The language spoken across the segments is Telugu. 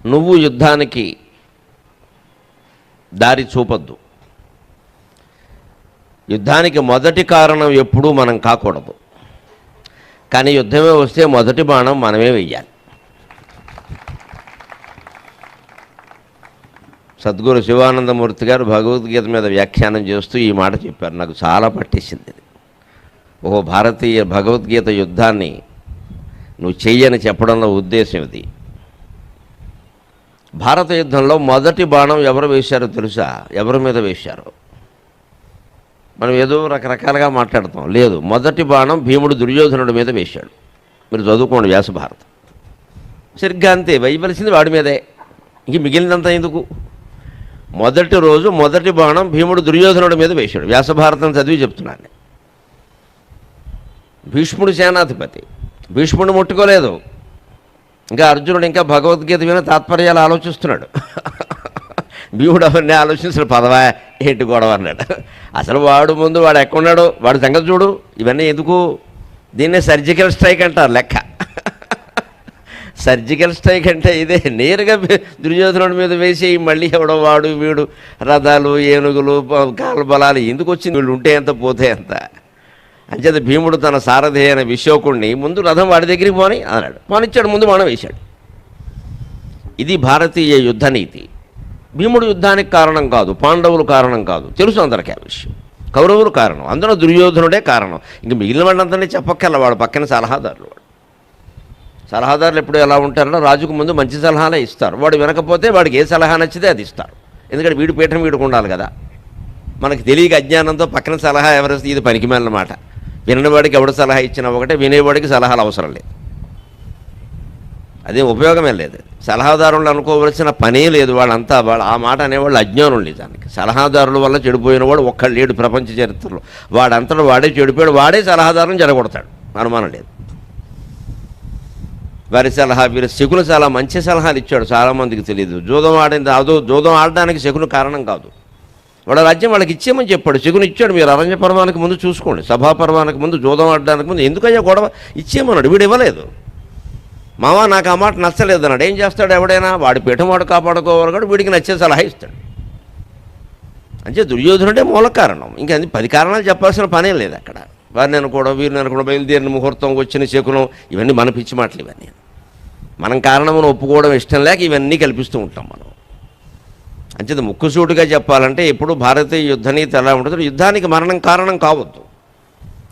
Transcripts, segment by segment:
నువ్వు యుద్ధానికి దారి చూపొద్దు. యుద్ధానికి మొదటి కారణం ఎప్పుడూ మనం కాకూడదు. కానీ యుద్ధమే వస్తే మొదటి బాణం మనమే వెయ్యాలి. సద్గురు శివానందమూర్తి గారు భగవద్గీత మీద వ్యాఖ్యానం చేస్తూ ఈ మాట చెప్పారు. నాకు చాలా పట్టేసింది. ఓ భారతీయ, భగవద్గీత యుద్ధాన్ని నువ్వు చెయ్యని చెప్పడంలో ఉద్దేశం ఇది. భారత యుద్ధంలో మొదటి బాణం ఎవరు వేశారో తెలుసా? ఎవరి మీద వేశారో? మనం ఏదో రకరకాలుగా మాట్లాడతాం. లేదు, మొదటి బాణం భీముడు దుర్యోధనుడి మీద వేశాడు. మీరు చదువుకోండి వ్యాస భారతం. సరిగ్గా అంతే, వేయవలసింది వాడి మీదే, ఇంక మిగిలినంత ఎందుకు? మొదటి రోజు మొదటి బాణం భీముడు దుర్యోధనుడి మీద వేశాడు. వ్యాస భారతం చదివి చెప్తున్నాను. భీష్ముడు సేనాధిపతి, భీష్ముడు ముట్టుకోలేదు. ఇంకా అర్జునుడు ఇంకా భగవద్గీత మీద తాత్పర్యాలు ఆలోచిస్తున్నాడు. భీముడు అవన్నీ ఆలోచించిన పదవా ఏంటి గొడవ అన్నాడు. అసలు వాడు ముందు వాడు ఎక్కడున్నాడు, వాడి సంగతి చూడు. ఇవన్నీ ఎందుకు? దీన్నే సర్జికల్ స్ట్రైక్ అంటారు లెక్క. సర్జికల్ స్ట్రైక్ అంటే ఇదే. నేరుగా దుర్యోధనుడి మీద వేసి మళ్ళీ ఎవడో వాడు వీడు రథాలు, ఏనుగులు, కాల్బలాలు ఎందుకు వచ్చింది? వీళ్ళు ఉంటే ఎంత పోతే ఎంత. అంచేత భీముడు తన సారథి అయిన విశోకుణ్ణి ముందు రథం వాడి దగ్గరికి పోని అన్నాడు. పోనిచ్చాడు, ముందు బాణం వేశాడు. ఇది భారతీయ యుద్ధ నీతి. భీముడు యుద్ధానికి కారణం కాదు, పాండవులు కారణం కాదు, తెలుసు అందరికీ ఆ విషయం. కౌరవులు కారణం, అందులో దుర్యోధనుడే కారణం. ఇంక మిగిలిన వాళ్ళందరినీ చెప్పక్కర్ల. వాడు పక్కన సలహాదారులు. సలహాదారులు ఎప్పుడు ఎలా ఉంటారో, రాజుకు ముందు మంచి సలహాలే ఇస్తారు. వాడు వినకపోతే వాడికి ఏ సలహా నచ్చితే అది ఇస్తారు. ఎందుకంటే వీడి పీఠం వీడికి ఉండాలి కదా. మనకి తెలియక అజ్ఞానంతో పక్కన సలహా ఎవరిస్తే ఇది పనికిమాలిన మాట. వినవాడికి ఎవడు సలహా ఇచ్చినా ఒకటే, వినేవాడికి సలహాలు అవసరం లేదు. అదేం ఉపయోగమే లేదు. సలహాదారులు అనుకోవలసిన పనే లేదు. వాళ్ళంతా ఆ మాట అనేవాళ్ళు అజ్ఞానం నిజానికి. సలహాదారుల వల్ల చెడిపోయిన వాడు ఒక్కళ్ళు లేడు ప్రపంచ చరిత్రలో. వాడంతటా వాడే చెడిపోయాడు, వాడే సలహాదారులను జరగొడతాడు, అనుమానం లేదు. వారి సలహా, వీరి శకును చాలా మంచి సలహాలు ఇచ్చాడు, చాలామందికి తెలియదు. జూదం ఆడింది అదో, జూదం ఆడడానికి శకును కారణం కాదు. వాడు రాజ్యం వాళ్ళకి ఇచ్చేమని చెప్పాడు, శకును ఇచ్చాడు. మీరు అరణ్య పర్వానికి ముందు చూసుకోండి, సభాపర్వానికి ముందు, జూదం ఆడడానికి ముందు ఎందుకయ్యా గొడవ ఇచ్చేమన్నాడు. వీడు ఇవ్వలేదు. మావా నాకు ఆ మాట నచ్చలేదు అన్నాడు. ఏం చేస్తాడు ఎవడైనా? వాడి పీఠం వాడు కాపాడుకోవాలి కూడా వీడికి నచ్చే సలహా ఇస్తాడు. అంటే దుర్యోధనుడే మూల కారణం. ఇంకా 10 కారణాలు చెప్పాల్సిన పనే లేదు అక్కడ. వారిని అనుకోవడం, వీరిని అనుకోవడం, బయలుదేరిన ముహూర్తం, వచ్చిన శకునం, ఇవన్నీ మన పిచ్చి మాటలు. ఇవన్నీ మనం కారణమును ఒప్పుకోవడం ఇష్టం లేక ఇవన్నీ కల్పిస్తూ ఉంటాం మనం. అంచేత ముక్కుసూటిగా చెప్పాలంటే ఎప్పుడు భారతీయ యుద్ధనీతి ఎలా ఉంటుందో, యుద్ధానికి మరణం కారణం కావద్దు.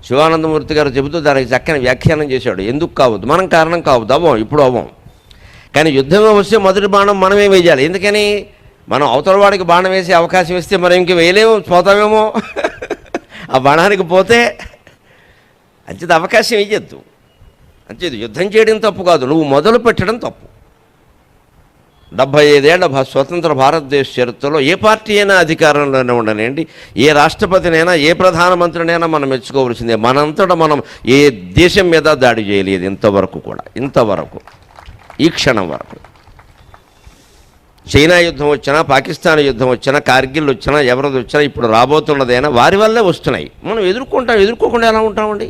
శివానందమూర్తి గారు చెబుతూ దానికి చక్కని వ్యాఖ్యానం చేశాడు. ఎందుకు కావద్దు? మనం కారణం కావద్దు, అవ్వం, ఇప్పుడు అవ్వం. కానీ యుద్ధమే వస్తే మొదటి బాణం మనమే వేయాలి. ఎందుకని? మనం అవతల వాడికి బాణం వేసే అవకాశం ఇస్తే మనం ఇంక వేయలేము, పోతామేమో. ఆ బాణానికి పోతే అంచేత అవకాశం ఇయ్యద్దు. అంచేది యుద్ధం చేయడం తప్పు కాదు, నువ్వు మొదలు పెట్టడం తప్పు. 75 ఏళ్ల స్వతంత్ర భారతదేశ చరిత్రలో ఏ పార్టీ అయినా అధికారంలోనే ఉండనండి, ఏ రాష్ట్రపతినైనా, ఏ ప్రధానమంత్రినైనా మనం మెచ్చుకోవలసిందే. మనంతటా మనం ఏ దేశం మీద దాడి చేయలేదు ఇంతవరకు కూడా. ఇంతవరకు, ఈ క్షణం వరకు. చైనా యుద్ధం వచ్చినా, పాకిస్తాన్ యుద్ధం వచ్చినా, కార్గిల్ వచ్చినా, ఎవరిది వచ్చినా, ఇప్పుడు రాబోతున్నదైనా వారి వల్లే వస్తున్నాయి. మనం ఎదుర్కొంటాం. ఎదుర్కోకుండా ఎలా ఉంటామండి?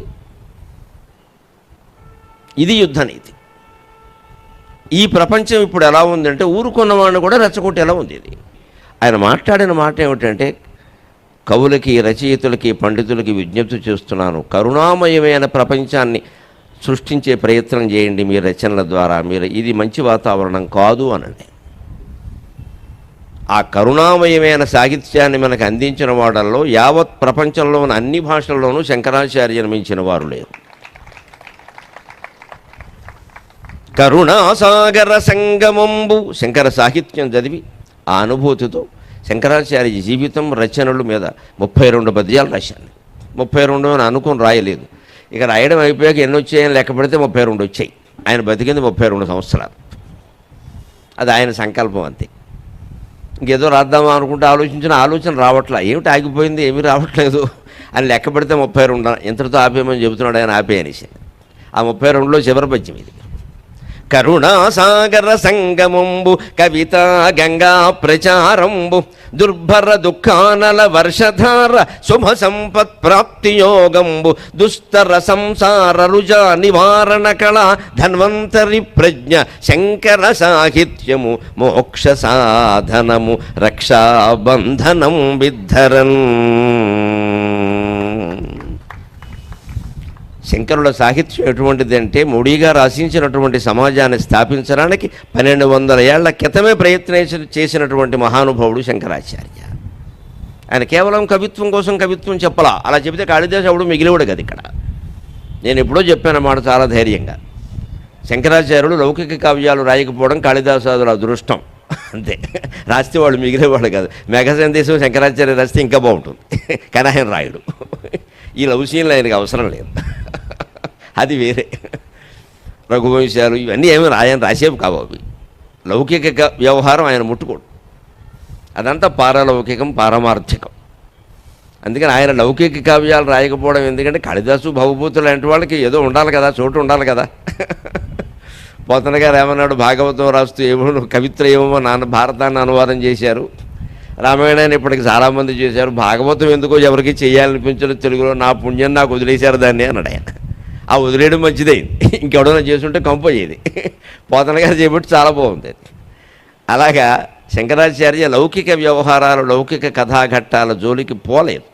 ఇది యుద్ధనీతి. ఈ ప్రపంచం ఇప్పుడు ఎలా ఉందంటే, ఊరుకున్నవాడిని కూడా రెచ్చగొట్టేలా ఉంది ఇది. ఆయన మాట్లాడిన మాట ఏమిటంటే, కవులకి, రచయితలకి, పండితులకి విజ్ఞప్తి చేస్తున్నాను, కరుణామయమైన ప్రపంచాన్ని సృష్టించే ప్రయత్నం చేయండి మీ రచనల ద్వారా. మీరు ఇది మంచి వాతావరణం కాదు అనండి. ఆ కరుణామయమైన సాహిత్యాన్ని మనకు అందించిన వాడల్లో యావత్ ప్రపంచంలో ఉన్న అన్ని భాషల్లోనూ శంకరాచార్యను మించిన వారు లేరు. కరుణాసాగర సంగమంబు శంకర సాహిత్యం చదివి ఆ అనుభూతితో శంకరాచార్య జీవితం, రచనల మీద 32 పద్యాలు రాశాను. 32 అని అనుకుని రాయలేదు. ఇక రాయడం అయిపోయాక ఎన్ని వచ్చాయని లెక్క పెడితే 32 వచ్చాయి. ఆయన బతికింది 32 సంవత్సరాలు. అది ఆయన సంకల్పం అంతే. ఇంకేదో రాద్దామా అనుకుంటే ఆలోచించిన ఆలోచన రావట్లా. ఏమిటి ఆగిపోయింది, ఏమీ రావట్లేదు అని లెక్క పెడితే 32. ఎంతటితో ఆపేయమని చెబుతున్నాడు ఆయన, ఆపేయనేసి. ఆ 32లో చివరి పద్యం ఇది. కరుణాసాగర సంగమంబు కవితా గంగా ప్రచారంబు దుర్భర దుఃఖానల వర్షధార శుభ సంపత్ ప్రాప్తి యోగంబు దుస్తర సంసార రుజా నివారణ కళ ధన్వంతరి ప్రజ్ఞ శంకర సాహిత్యము మోక్ష సాధనము రక్షాబంధనం విద్ధరన్. శంకరుల సాహిత్యం ఎటువంటిది అంటే మోడీగా రచించినటువంటి సమాజాన్ని స్థాపించడానికి 1200 ఏళ్ల క్రితమే ప్రయత్నం చేసినటువంటి మహానుభావుడు శంకరాచార్య. ఆయన కేవలం కవిత్వం కోసం కవిత్వం చెప్పలా. అలా చెబితే కాళిదాసు ఎవడు మిగిలివాడు కదా. ఇక్కడ నేను ఎప్పుడో చెప్పానన్నమాట చాలా ధైర్యంగా. శంకరాచార్యుడు లౌకిక కావ్యాలు రాయకపోవడం కాళిదాసాదుల అదృష్టం అంతే. రాస్తే వాళ్ళు మిగిలేవాళ్ళు కాదు. మేఘ సందేశం శంకరాచార్య రాస్తే ఇంకా బాగుంటుంది, కానీ ఆయన రాయుడు. ఈ లవ్ సీన్లు ఆయనకి అవసరం లేదు, అది వేరే. రఘువంశాలు ఇవన్నీ ఏమి ఆయన రాసేవి కావు. అవి లౌకిక వ్యవహారం ఆయన ముట్టుకోడు. అదంతా పారలౌకికం, పారమార్థికం. అందుకని ఆయన లౌకిక కావ్యాలు రాయకపోవడం ఎందుకంటే కాళిదాసు భవభూతులు లాంటి వాళ్ళకి ఏదో ఉండాలి కదా, చోటు ఉండాలి కదా. పోతన గారు ఏమన్నాడు, భాగవతం రాస్తూ ఏమో కవిత్రయేమో భారతాన్ని అనువాదం చేశారు, రామాయణాన్ని ఇప్పటికి చాలామంది చేశారు, భాగవతం ఎందుకో ఎవరికి చేయాలనిపించడం తెలుగులో, నా పుణ్యం నాకు వదిలేశారు దాన్ని అన్నాడు ఆయన. ఆ వదిలేయడం మంచిదైంది, ఇంకెవడన్నా చేస్తుంటే కంపోయేది. పోతన గారు చేయబట్టి చాలా బాగుంది. అలాగా శంకరాచార్య లౌకిక వ్యవహారాలు, లౌకిక కథాఘట్టాల జోలికి పోలేదు.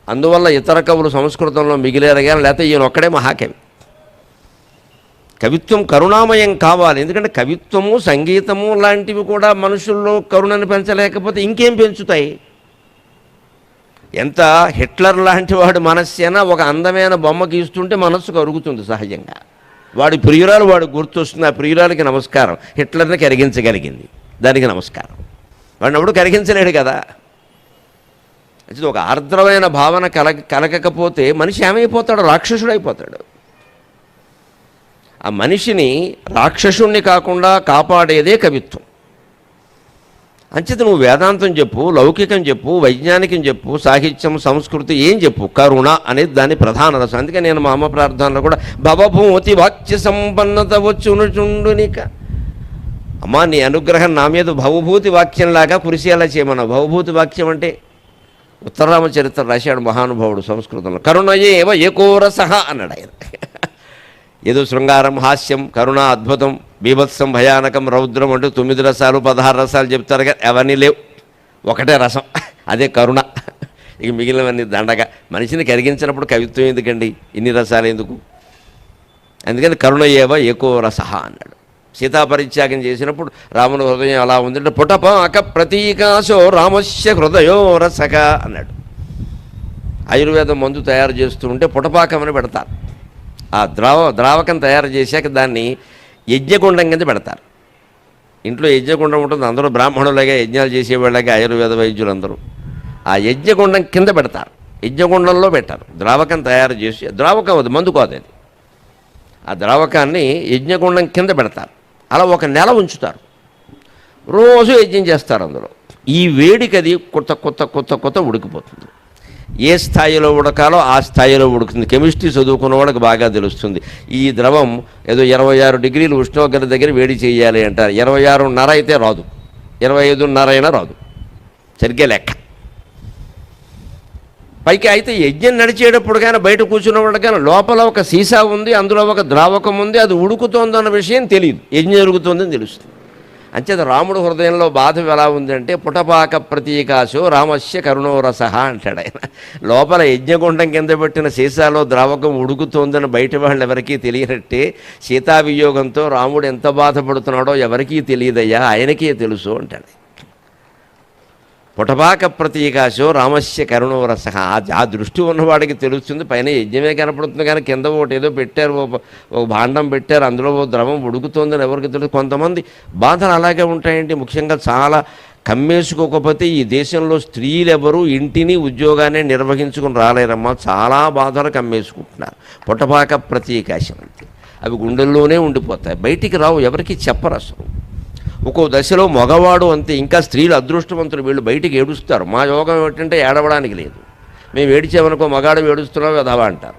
అందువల్ల ఇతర కవులు సంస్కృతంలో మిగిలేరు కానీ, లేకపోతే ఈయన ఒక్కడే మహాకవి. కవిత్వం కరుణామయం కావాలి. ఎందుకంటే కవిత్వము, సంగీతము లాంటివి కూడా మనుషుల్లో కరుణను పెంచలేకపోతే ఇంకేం పెంచుతాయి? ఎంత హిట్లర్ లాంటి వాడు మనస్సేనా ఒక అందమైన బొమ్మ గీస్తుంటే మనస్సు కరుగుతుంది సహజంగా. వాడి ప్రియురాలు వాడు గుర్తొస్తుంది, ఆ ప్రియురాలకి నమస్కారం. హిట్లర్ని కరిగించగలిగింది, దానికి నమస్కారం. వాడిని ఎవడు కరిగించలేడు కదా. అది ఒక ఆర్ద్రమైన భావన కలగకపోతే మనిషి ఏమైపోతాడు? రాక్షసుడైపోతాడు. ఆ మనిషిని రాక్షసుణ్ణి కాకుండా కాపాడేదే కవిత్వం. అంచేత నువ్వు వేదాంతం చెప్పు, లౌకికం చెప్పు, వైజ్ఞానికం చెప్పు, సాహిత్యం, సంస్కృతి ఏం చెప్పు, కరుణ అనేది దాని ప్రధాన రసం. అందుకే నేను మా అమ్మ ప్రార్థనలో కూడా భవభూతి వాక్య సంపన్నత వచ్చునుచుండునిక, అమ్మా నీ అనుగ్రహం నా మీద భవభూతి వాక్యంలాగా కురిసేలా చేయమన్నావు. భవభూతి వాక్యం అంటే ఉత్తరరామచరిత్ర రాశాడు మహానుభావుడు సంస్కృతంలో. కరుణయేవ ఏకోరసః అన్నాడు ఆయన. ఏదో శృంగారం, హాస్యం, కరుణ, అద్భుతం, బీభత్సం, భయానకం, రౌద్రం అంటూ 9 రసాలు 16 రసాలు చెప్తారు కదా, అవన్నీ లేవు, ఒకటే రసం, అదే కరుణ. ఇక మిగిలినవన్నీ దండగా. మనిషిని కరిగించినప్పుడు కవిత్వం ఎందుకండి, ఇన్ని రసాలు ఎందుకు? అందుకని కరుణ ఏవ ఏకో రసః అన్నాడు. సీతాపరిత్యాగం చేసినప్పుడు రాముని హృదయం అలా ఉందంటే పుటపాక ప్రతీకాశో రామస్య హృదయో రసక అన్నాడు. ఆయుర్వేదం మందు తయారు చేస్తూ ఉంటే పుటపాకం అని పెడతారు. ఆ ద్రావకం తయారు చేశాక దాన్ని యజ్ఞగుండం కింద పెడతారు. ఇంట్లో యజ్ఞగుండం ఉంటుంది, అందరూ బ్రాహ్మణులాగా యజ్ఞాలు చేసేవాళ్ళగా ఆయుర్వేద వైద్యులందరూ ఆ యజ్ఞగుండం కింద పెడతారు. యజ్ఞగుండంలో పెట్టారు ద్రావకం తయారు చేసి, ద్రావకం అది మందు కాదు అది. ఆ ద్రావకాన్ని యజ్ఞగుండం కింద పెడతారు. అలా 1 నెల ఉంచుతారు. రోజు యజ్ఞం చేస్తారు అందులో. ఈ వేడికి అది కొత్త ఉడికిపోతుంది. ఏ స్థాయిలో ఉడకాలో ఆ స్థాయిలో ఉడుకుతుంది. కెమిస్ట్రీ చదువుకున్న వాళ్ళకి బాగా తెలుస్తుంది. ఈ ద్రవం ఏదో 26 డిగ్రీలు ఉష్ణోగ్రత దగ్గర వేడి చేయాలి అంటారు. 26.5 అయితే రాదు, 25.5 అయినా రాదు, సరిగ్గా లెక్క. పైకి అయితే యజ్ఞం నడిచేటప్పుడు కానీ బయట కూర్చున్నప్పుడు కానీ లోపల ఒక సీసా ఉంది, అందులో ఒక ద్రావకం ఉంది, అది ఉడుకుతోందన్న విషయం తెలియదు, యజ్ఞం జరుగుతోందని తెలుస్తుంది. అంచేత రాముడు హృదయంలో బాధ ఎలా ఉందంటే పుటపాక ప్రతీకాశో రామస్య కరుణోరసః అంటాడు ఆయన. లోపల యజ్ఞగుండం కింద పెట్టిన సీసాలో ద్రావకం ఉడుకుతోందని బయట వాళ్ళు ఎవరికీ తెలియనట్టే సీతా వియోగంతో రాముడు ఎంత బాధపడుతున్నాడో ఎవరికీ తెలియదయ్యా, ఆయనకే తెలుసు అంటాడు. పుటపాక ప్రతీకాశో రామస్య కరుణోరసః. ఆ దృష్టి ఉన్నవాడికి తెలుస్తుంది. పైన యజ్ఞమే కనపడుతుంది కానీ కింద ఒకటి ఏదో పెట్టారు, ఒక భాండం పెట్టారు, అందులో ఓ ద్రవం ఉడుకుతోందని ఎవరికి తెలుసు. కొంతమంది బాధలు అలాగే ఉంటాయండి. ముఖ్యంగా చాలా కమ్మేసుకోకపోతే ఈ దేశంలో స్త్రీలు ఎవరు ఇంటిని ఉద్యోగాన్ని నిర్వహించుకుని రాలేరమ్మా, చాలా బాధలు కమ్మేసుకుంటున్నారు. పుటపాక ప్రతీకాశం అంటే అవి గుండెల్లోనే ఉండిపోతాయి, బయటికి రావు, ఎవరికి చెప్పరు అసలు. ఒక్కో దశలో మగవాడు అంతే, ఇంకా స్త్రీలు అదృష్టవంతులు, వీళ్ళు బయటికి ఏడుస్తారు. మా యోగం ఏమిటంటే ఏడవడానికి లేదు. మేము ఏడిచామనుకో మగాడు ఏడుస్తున్నావు కదవా అంటారు.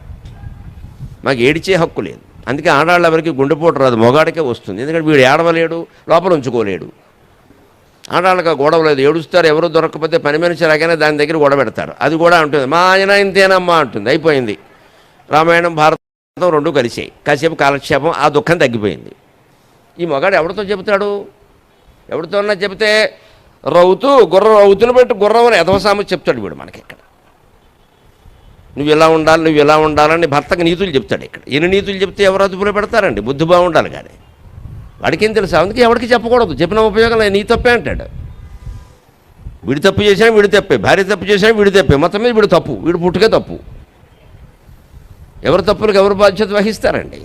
మాకు ఏడిచే హక్కు లేదు. అందుకే ఆడాళ్ళు ఎవరికి గుండెపోటు రాదు, మొగాడికే వస్తుంది. ఎందుకంటే వీడు ఏడవలేడు, లోపల ఉంచుకోలేడు. ఆడాళ్ళకి గొడవ లేదు, ఏడుస్తారు. ఎవరు దొరకకపోతే పని మనిషి రాగానే దాని దగ్గర గొడవ పెడతారు. అది కూడా ఉంటుంది, మా ఆయన ఇంతేనమ్మా అంటుంది. అయిపోయింది. రామాయణం భారతం రెండు కలిసాయి. కాసేపు కాలక్షేపం, ఆ దుఃఖం తగ్గిపోయింది. ఈ మొగాడు ఎవరితో చెబుతాడు? ఎవరితోన్నా చెబితే రౌతు గుర్రం రౌతులు పెట్టి గుర్రం అని ఎదవసాము చెప్తాడు వీడు మనకి. ఇక్కడ నువ్వు ఇలా ఉండాలి, నువ్వు ఇలా ఉండాలని భర్తకు నీతులు చెప్తాడు. ఇక్కడ ఎన్ని నీతులు చెప్తే ఎవరు అదుపులో పెడతారండి? బుద్ధి బాగుండాలి కానీ వాడికేం తెలుసు. అందుకే ఎవరికి చెప్పకూడదు, చెప్పిన ఉపయోగం నీ తప్పే అంటాడు. వీడి తప్పు చేసినా వీడి తప్పే, భార్య తప్పు చేసినా వీడి తప్పే, మొత్తం మీద వీడు తప్పు, వీడు పుట్టుకే తప్పు. ఎవరి తప్పులకు ఎవరు బాధ్యత వహిస్తారండి?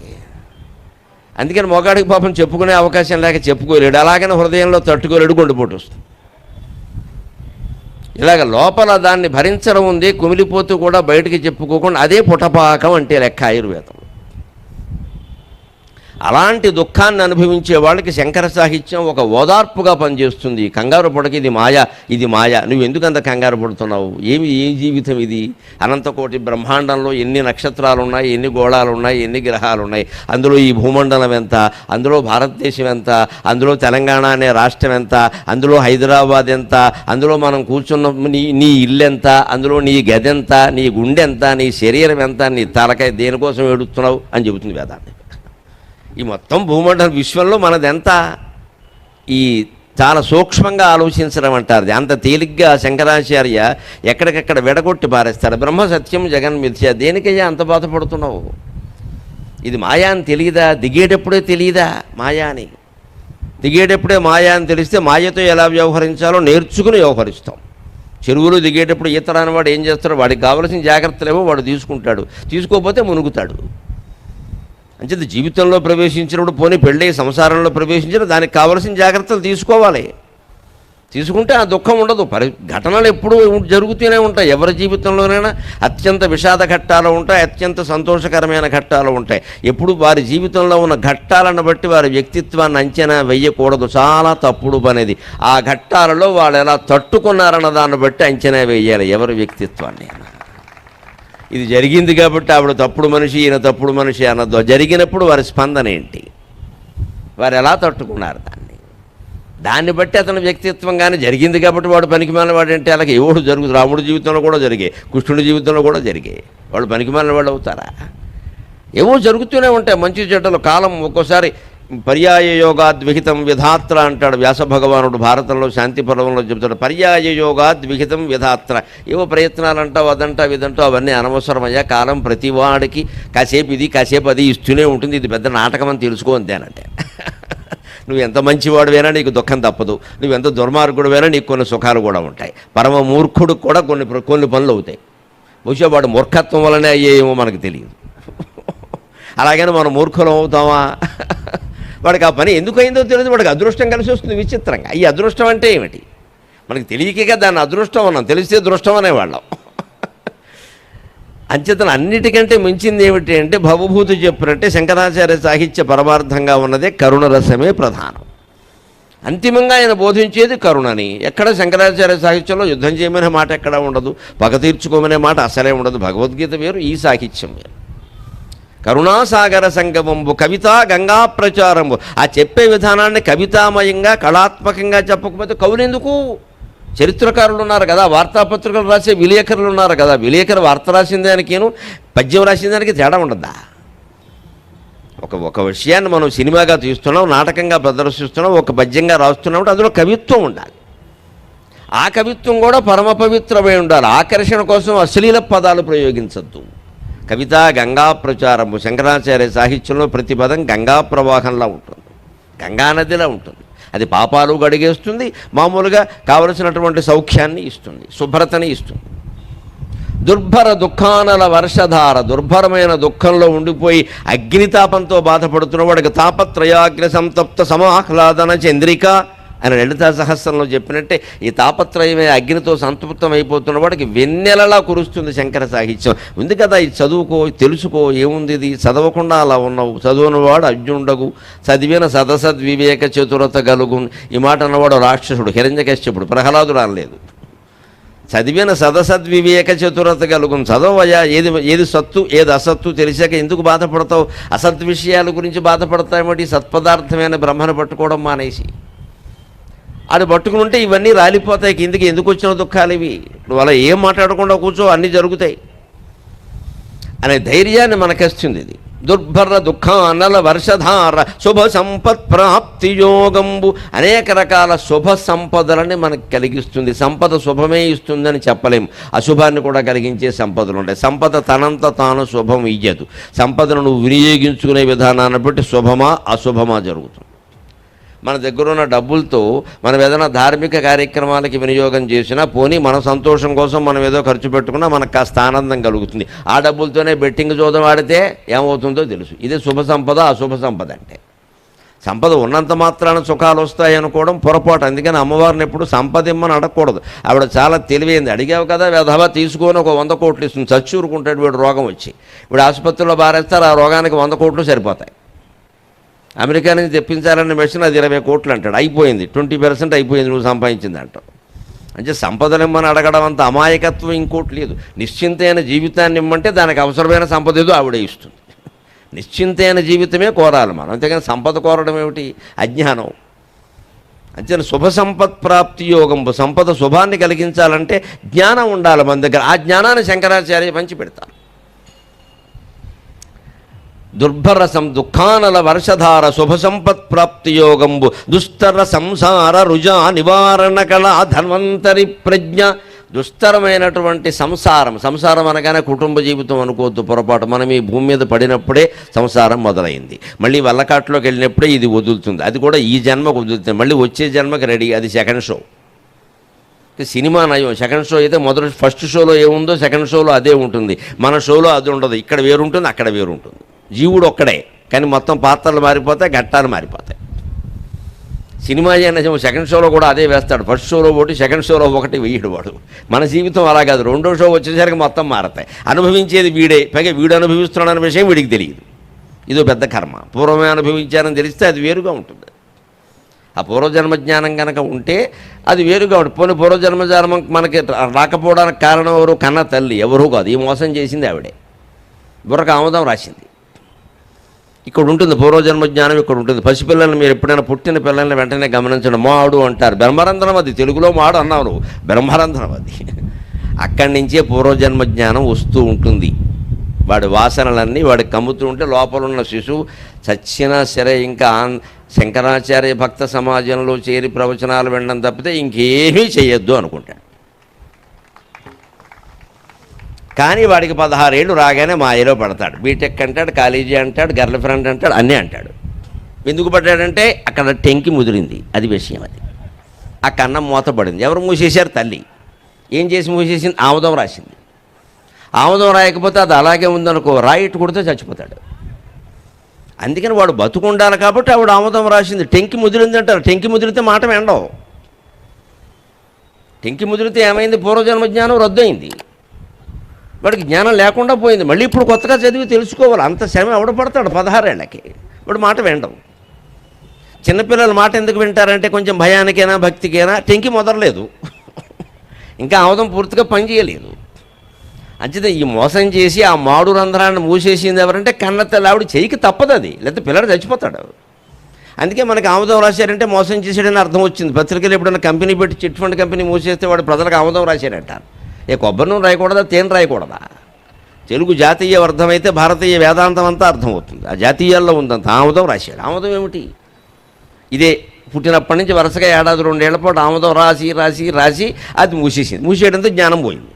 అందుకని మొగాడికి పాపం చెప్పుకునే అవకాశం లేక చెప్పుకోలేడు, అలాగనే హృదయంలో తట్టుకోలేడు, గుండెపోటు వస్తుంది. ఇలాగ లోపల దాన్ని భరించడం ఉంది, కుమిలిపోతూ కూడా బయటికి చెప్పుకోకుండా అదే పుటపాకం అంటే లెక్క ఆయుర్వేదం. అలాంటి దుఃఖాన్ని అనుభవించే వాళ్ళకి శంకర సాహిత్యం ఒక ఓదార్పుగా పనిచేస్తుంది. కంగారు పడక, ఇది మాయ, ఇది మాయ, నువ్వు ఎందుకంత కంగారు పడుతున్నావు, ఏ జీవితం ఇది, అనంతకోటి బ్రహ్మాండంలో ఎన్ని నక్షత్రాలు ఉన్నాయి, ఎన్ని గోళాలు ఉన్నాయి, ఎన్ని గ్రహాలు ఉన్నాయి, అందులో ఈ భూమండలం ఎంత, అందులో భారతదేశం ఎంత, అందులో తెలంగాణ అనే రాష్ట్రం ఎంత, అందులో హైదరాబాద్ ఎంత, అందులో మనం కూర్చున్న నీ ఇల్లు ఎంత, అందులో నీ గది ఎంత, నీ గుండె ఎంత, నీ శరీరం ఎంత, నీ తలకాయ దేనికోసం ఏడుస్తున్నావు అని చెబుతుంది వేదాన్ని. ఈ మొత్తం భూమండల విశ్వంలో మనదెంత, ఈ చాలా సూక్ష్మంగా ఆలోచించడం అంటారు. అంత తేలిగ్గా శంకరాచార్య ఎక్కడికెక్కడ విడగొట్టి పారేస్తాడు. బ్రహ్మ సత్యం జగన్ మిథ్య, దేనికయ్యా అంత బాధపడుతున్నావు? ఇది మాయా అని తెలియదా? దిగేటప్పుడే తెలియదా మాయా అని? దిగేటప్పుడే మాయా అని తెలిస్తే మాయతో ఎలా వ్యవహరించాలో నేర్చుకుని వ్యవహరిస్తాం. చెరువులు దిగేటప్పుడు ఈత రాని వాడు ఏం చేస్తాడో వాడికి కావలసిన జాగ్రత్తలేమో వాడు తీసుకుంటాడు, తీసుకోకపోతే మునుగుతాడు. అంచేది జీవితంలో ప్రవేశించినప్పుడు, పోనీ పెళ్ళి సంసారంలో ప్రవేశించిన దానికి కావలసిన జాగ్రత్తలు తీసుకోవాలి. తీసుకుంటే ఆ దుఃఖం ఉండదు. ఘటనలు ఎప్పుడూ జరుగుతూనే ఉంటాయి. ఎవరి జీవితంలోనైనా అత్యంత విషాద ఘట్టాలు ఉంటాయి, అత్యంత సంతోషకరమైన ఘట్టాలు ఉంటాయి. ఎప్పుడు వారి జీవితంలో ఉన్న ఘట్టాలను బట్టి వారి వ్యక్తిత్వాన్ని అంచనా వేయకూడదు, చాలా తప్పుడు పనేది. ఆ ఘట్టాలలో వాళ్ళు ఎలా తట్టుకున్నారన్న దాన్ని బట్టి అంచనా వేయాలి ఎవరి వ్యక్తిత్వాన్ని. ఇది జరిగింది కాబట్టి ఆవిడ తప్పుడు మనిషి, ఈయన తప్పుడు మనిషి అన్నదో, జరిగినప్పుడు వారి స్పందన ఏంటి, వారు ఎలా తట్టుకున్నారు దాన్ని బట్టి అతని వ్యక్తిత్వం. కానీ జరిగింది కాబట్టి వాడు పనికిమాలిన వాడు అంటే అలాగే ఎవడు జరుగుతుంది. రాముడి జీవితంలో కూడా జరిగాయి, కృష్ణుడి జీవితంలో కూడా జరిగాయి. వాళ్ళు పనికిమాలిన వాళ్ళు అవుతారా? ఏవో జరుగుతూనే ఉంటాయి మంచి చెడ్డలు. కాలం ఒక్కోసారి పర్యాయ యోగాద్విహితం విధాత్ర అంటాడు వ్యాస భగవానుడు భారతంలో శాంతి పర్వంలో చెబుతాడు. పర్యాయ యోగాద్విహితం విధాత్ర. ఏవో ప్రయత్నాలు అంటావు, అదంటావు, ఇదంటావు, అవన్నీ అనవసరమయ్యా. కాలం ప్రతివాడికి కాసేపు ఇది కాసేపు అది ఇస్తూనే ఉంటుంది. ఇది పెద్ద నాటకం అని తెలుసుకో అంతేనంటే. నువ్వు ఎంత మంచివాడువైనా నీకు దుఃఖం తప్పదు, నువ్వు ఎంత దుర్మార్గుడువైనా నీకు కొన్ని సుఖాలు కూడా ఉంటాయి. పరమ మూర్ఖుడికి కూడా కొన్ని పనులు అవుతాయి. బహుశా వాడు మూర్ఖత్వం వల్లనే అయ్యేమో మనకు తెలియదు. అలాగని మనం మూర్ఖులం అవుతామా? వాడికి ఆ పని ఎందుకు అయిందో తెలియదు, వాడికి అదృష్టం కలిసి వస్తుంది విచిత్రంగా. ఈ అదృష్టం అంటే ఏమిటి మనకి తెలియక దాన్ని అదృష్టం అన్నాం, తెలిస్తే దృష్టం అనేవాళ్ళం. అంచేతను అన్నిటికంటే మించింది ఏమిటి అంటే భవభూతి చెప్పినట్టే శంకరాచార్య సాహిత్య పరమార్థంగా ఉన్నదే కరుణరసమే ప్రధానం. అంతిమంగా ఆయన బోధించేది కరుణని. ఎక్కడ శంకరాచార్య సాహిత్యంలో యుద్ధం చేయమనే మాట ఎక్కడా ఉండదు, పగ తీర్చుకోమనే మాట అసలే ఉండదు. భగవద్గీత వేరు, ఈ సాహిత్యం వేరు. కరుణాసాగర సంగమంబు, కవితా గంగా ప్రచారంబు. ఆ చెప్పే విధానాన్ని కవితామయంగా కళాత్మకంగా చెప్పకపోతే కవులెందుకు? చరిత్రకారులు ఉన్నారు కదా, వార్తాపత్రికలు రాసే విలేకరులు ఉన్నారు కదా, విలేకరు వార్త రాసిన దానికేను పద్యం రాసిన దానికి తేడా ఉండద్దా? ఒక విషయాన్ని మనం సినిమాగా తీస్తున్నాం, నాటకంగా ప్రదర్శిస్తున్నాం, ఒక పద్యంగా రాస్తున్నాం, అందులో కవిత్వం ఉండాలి. ఆ కవిత్వం కూడా పరమ పవిత్రమై ఉండాలి. ఆకర్షణ కోసం అశ్లీల పదాలు ప్రయోగించద్దు. కవితా గంగా ప్రచారము. శంకరాచార్య సాహిత్యంలో ప్రతి పదం గంగా ప్రవాహంలా ఉంటుంది, గంగా నదిలా ఉంటుంది. అది పాపాలు గడిగేస్తుంది, మామూలుగా కావలసినటువంటి సౌఖ్యాన్ని ఇస్తుంది, శుభ్రతని ఇస్తుంది. దుర్భర దుఃఖానల వర్షధార. దుర్భరమైన దుఃఖంలో ఉండిపోయి అగ్నితాపంతో బాధపడుతున్న వాడికి తాపత్రయాగ్ని సంతప్త సమాహ్లాదన చంద్రిక అని లలితా సహస్రంలో చెప్పినట్టే ఈ తాపత్రయమే అగ్నితో సంతృప్తమైపోతున్న వాడికి వెన్నెలలా కురుస్తుంది శంకర సాహిత్యం. ఉంది కదా, ఇది చదువుకో, తెలుసుకో, ఏముంది ఇది, చదవకుండా అలా ఉన్నావు. చదువునవాడు అర్జునుడగు, చదివిన సదసద్వివేక చతురత గలుగు. ఈ మాట అన్నవాడు రాక్షసుడు, హిరణ్యకశ్యపుడు, ప్రహ్లాదుడు అనలేదు. చదివిన సదసద్వివేక చతురత కలుగును. చదవయా, ఏది సత్తు ఏది అసత్తు తెలిసాక ఎందుకు బాధపడతావు? అసత్ విషయాల గురించి బాధపడతామేమిటి? సత్పదార్థమైన బ్రహ్మను పట్టుకోవడం మానేసి అది పట్టుకుంటే ఇవన్నీ రాలిపోతాయి కిందికి. ఎందుకు వచ్చిన దుఃఖాలు ఇవి? ఇప్పుడు అలా ఏం మాట్లాడకుండా కూర్చో, అన్నీ జరుగుతాయి అనే ధైర్యాన్ని మనకిస్తుంది ఇది. దుర్భర దుఃఖానల వర్షధార శుభ సంపత్ ప్రాప్తి యోగంబు. అనేక రకాల శుభ సంపదలని మనకు కలిగిస్తుంది. సంపద శుభమే ఇస్తుందని చెప్పలేము, అశుభాన్ని కూడా కలిగించే సంపదలు ఉంటాయి. సంపద తనంత తాను శుభం ఇయ్యదు. సంపదను నువ్వు వినియోగించుకునే విధానాన్ని బట్టి శుభమా అశుభమా జరుగుతుంది. మన దగ్గర ఉన్న డబ్బులతో మనం ఏదైనా ధార్మిక కార్యక్రమాలకి వినియోగం చేసినా, పోనీ మన సంతోషం కోసం మనం ఏదో ఖర్చు పెట్టుకున్నా మనకు కాస్త ఆనందం కలుగుతుంది. ఆ డబ్బులతోనే బెట్టింగ్ జోదం ఆడితే ఏమవుతుందో తెలుసు. ఇదే శుభ సంపద అశుభ సంపద అంటే. సంపద ఉన్నంత మాత్రాన సుఖాలు వస్తాయి అనుకోవడం పొరపాటు. అందుకని అమ్మవారిని ఎప్పుడు సంపద ఇమ్మని అడగకూడదు. ఆవిడ చాలా తెలివైంది. అడిగావు కదా వెధవ తీసుకొని ఒక 100 కోట్లు ఇస్తుంది. చచ్చూరుకుంటాడు వీడు రోగం వచ్చి. వీడు ఆసుపత్రిలో బారేస్తారు, ఆ రోగానికి 100 కోట్లు సరిపోతాయి. అమెరికా నుంచి తెప్పించాలన్న మెషిన్ అది 20 కోట్లు అంటాడు. అయిపోయింది, 20% అయిపోయింది నువ్వు సంపాదించింది అంటావు. అంటే సంపదలు ఇమ్మని అడగడం అంత అమాయకత్వం ఇంకోటి లేదు. నిశ్చింతైన జీవితాన్ని ఇమ్మంటే దానికి అవసరమైన సంపద ఏదో ఆవిడే ఇస్తుంది. నిశ్చింతైన జీవితమే కోరాలి మనం, అంతేగాని సంపద కోరడం ఏమిటి? అజ్ఞానం. అంతే శుభ సంపత్ ప్రాప్తి యోగం. సంపద శుభాన్ని కలిగించాలంటే జ్ఞానం ఉండాలి మన దగ్గర. ఆ జ్ఞానాన్ని శంకరాచార్య పంచి పెడతారు. దుర్భరసం దుఃఖానల వర్షధార శుభ సంపత్ ప్రాప్తి యోగంబు దుస్తర సంసార రుజా నివారణ కళ ధన్వంతరి ప్రజ్ఞ. దుస్తరమైనటువంటి సంసారం అనగానే కుటుంబ జీవితం అనుకోవద్దు, పొరపాటు. మనం ఈ భూమి మీద పడినప్పుడే సంసారం మొదలైంది. మళ్ళీ వల్లకాట్లోకి వెళ్ళినప్పుడే ఇది వదులుతుంది. అది కూడా ఈ జన్మకు వదులుతుంది. మళ్ళీ వచ్చే జన్మకి రెడీ. అది సెకండ్ షో. సినిమా నయం. సెకండ్ షో అయితే ఫస్ట్ షోలో ఏముందో సెకండ్ షోలో అదే ఉంటుంది. మన షోలో అది ఉండదు. ఇక్కడ వేరుంటుంది, అక్కడ వేరుంటుంది. జీవుడు ఒక్కడే, కానీ మొత్తం పాత్రలు మారిపోతాయి, ఘట్టాలు మారిపోతాయి. సినిమా అయినా సెకండ్ షోలో కూడా అదే వేస్తాడు. ఫస్ట్ షోలో ఒకటి, సెకండ్ షోలో ఒకటి వేయడు వాడు. మన జీవితం అలా కాదు. రెండో షో వచ్చేసరికి మొత్తం మారతాయి. అనుభవించేది వీడే, పైగా వీడు అనుభవిస్తున్నాడన్న విషయం వీడికి తెలియదు. ఇదో పెద్ద కర్మ. పూర్వమే అనుభవించారని తెలిస్తే అది వేరుగా ఉంటుంది. ఆ పూర్వజన్మ జ్ఞానం కనుక ఉంటే అది వేరుగా ఉంటుంది. పోనీ పూర్వజన్మజానం మనకి రాకపోవడానికి కారణం ఎవరు? కన్న తల్లి. ఎవరు కాదు, ఈ మోసం చేసింది ఆవిడే. బుర్రకు ఆమోదం రాసింది. ఇక్కడ ఉంటుంది పూర్వజన్మ జ్ఞానం, ఇక్కడ ఉంటుంది. పసిపిల్లల్ని మీరు ఎప్పుడైనా పుట్టిన పిల్లల్ని వెంటనే గమనించండి. మాడు అంటారు. బ్రహ్మరంధ్రం అది. తెలుగులో మాడు అన్నారు, బ్రహ్మరంధ్రం అది. అక్కడి నుంచే పూర్వజన్మ జ్ఞానం వస్తూ ఉంటుంది. వాడి వాసనలన్నీ వాడికి కమ్ముతూ ఉంటే లోపల ఉన్న శిశువు చచ్చినా సరే ఇంకా శంకరాచార్య భక్త సమాజంలో చేరి ప్రవచనాలు వినడం తప్పితే ఇంకేమీ చేయొద్దు అనుకుంటాడు. కానీ వాడికి 16 ఏళ్ళు రాగానే మాయలో పడతాడు. బీటెక్ అంటాడు, కాలేజీ అంటాడు, గర్ల్ ఫ్రెండ్ అంటాడు, అన్నీ అంటాడు. ఎందుకు పడ్డాడంటే అక్కడ టెంకి ముదిరింది. అది విషయం. అది ఆ కన్నం మూతపడింది. ఎవరు మూసేశారు? తల్లి. ఏం చేసి మూసేసింది? ఆముదం రాసింది. ఆముదం రాయకపోతే అది అలాగే ఉందనుకో, రాయిట్టు కొడితే చచ్చిపోతాడు. అందుకని వాడు బతుకుండాలి కాబట్టి ఆవిడ ఆముదం రాసింది. టెంకి ముదిరింది అంటారు. టెంకి ముదిరితే మాట వెండవు. టెంకి ముదిరితే ఏమైంది? పూర్వజన్మ జ్ఞానం రద్దయింది. వాడికి జ్ఞానం లేకుండా పోయింది. మళ్ళీ ఇప్పుడు కొత్తగా చదివి తెలుసుకోవాలి. అంత శ్రమ ఎవడ పడతాడు 16 ఏళ్ళకి? వాడు మాట వినడం. చిన్నపిల్లల మాట ఎందుకు వింటారంటే కొంచెం భయానికైనా భక్తికైనా. టెంకి మొదలలేదు, ఇంకా ఆముదం పూర్తిగా పనిచేయలేదు. అంచేత ఈ మోసం చేసి ఆ మాడు రంధ్రాన్ని మూసేసింది ఎవరంటే కన్నతల్లి. ఆవిడ చెయ్యికి తప్పదు అది, లేకపోతే పిల్లడు చచ్చిపోతాడు. అందుకే మనకి ఆముదం రాశారంటే మోసం చేసాడని అర్థం వచ్చింది. పత్రికలు ఎప్పుడైనా కంపెనీ పెట్టి చిట్ ఫండ్ కంపెనీ మూసేస్తే వాడు ప్రజలకు ఆముదం రాశాడంటారు. కొబ్బరి నూనె రాయకూడదా, తేనె రాయకూడదా? తెలుగు జాతీయ అర్థమైతే భారతీయ వేదాంతం అంతా అర్థమవుతుంది. ఆ జాతీయాల్లో ఉందంత. ఆముదం రాశాడు. ఆముదం ఏమిటి? ఇదే పుట్టినప్పటి నుంచి వరుసగా ఏడాది 2 ఏళ్ల పాటు ఆముదం రాసి రాసి రాసి అది మూసేసింది. మూసేయడంతో జ్ఞానం పోయింది.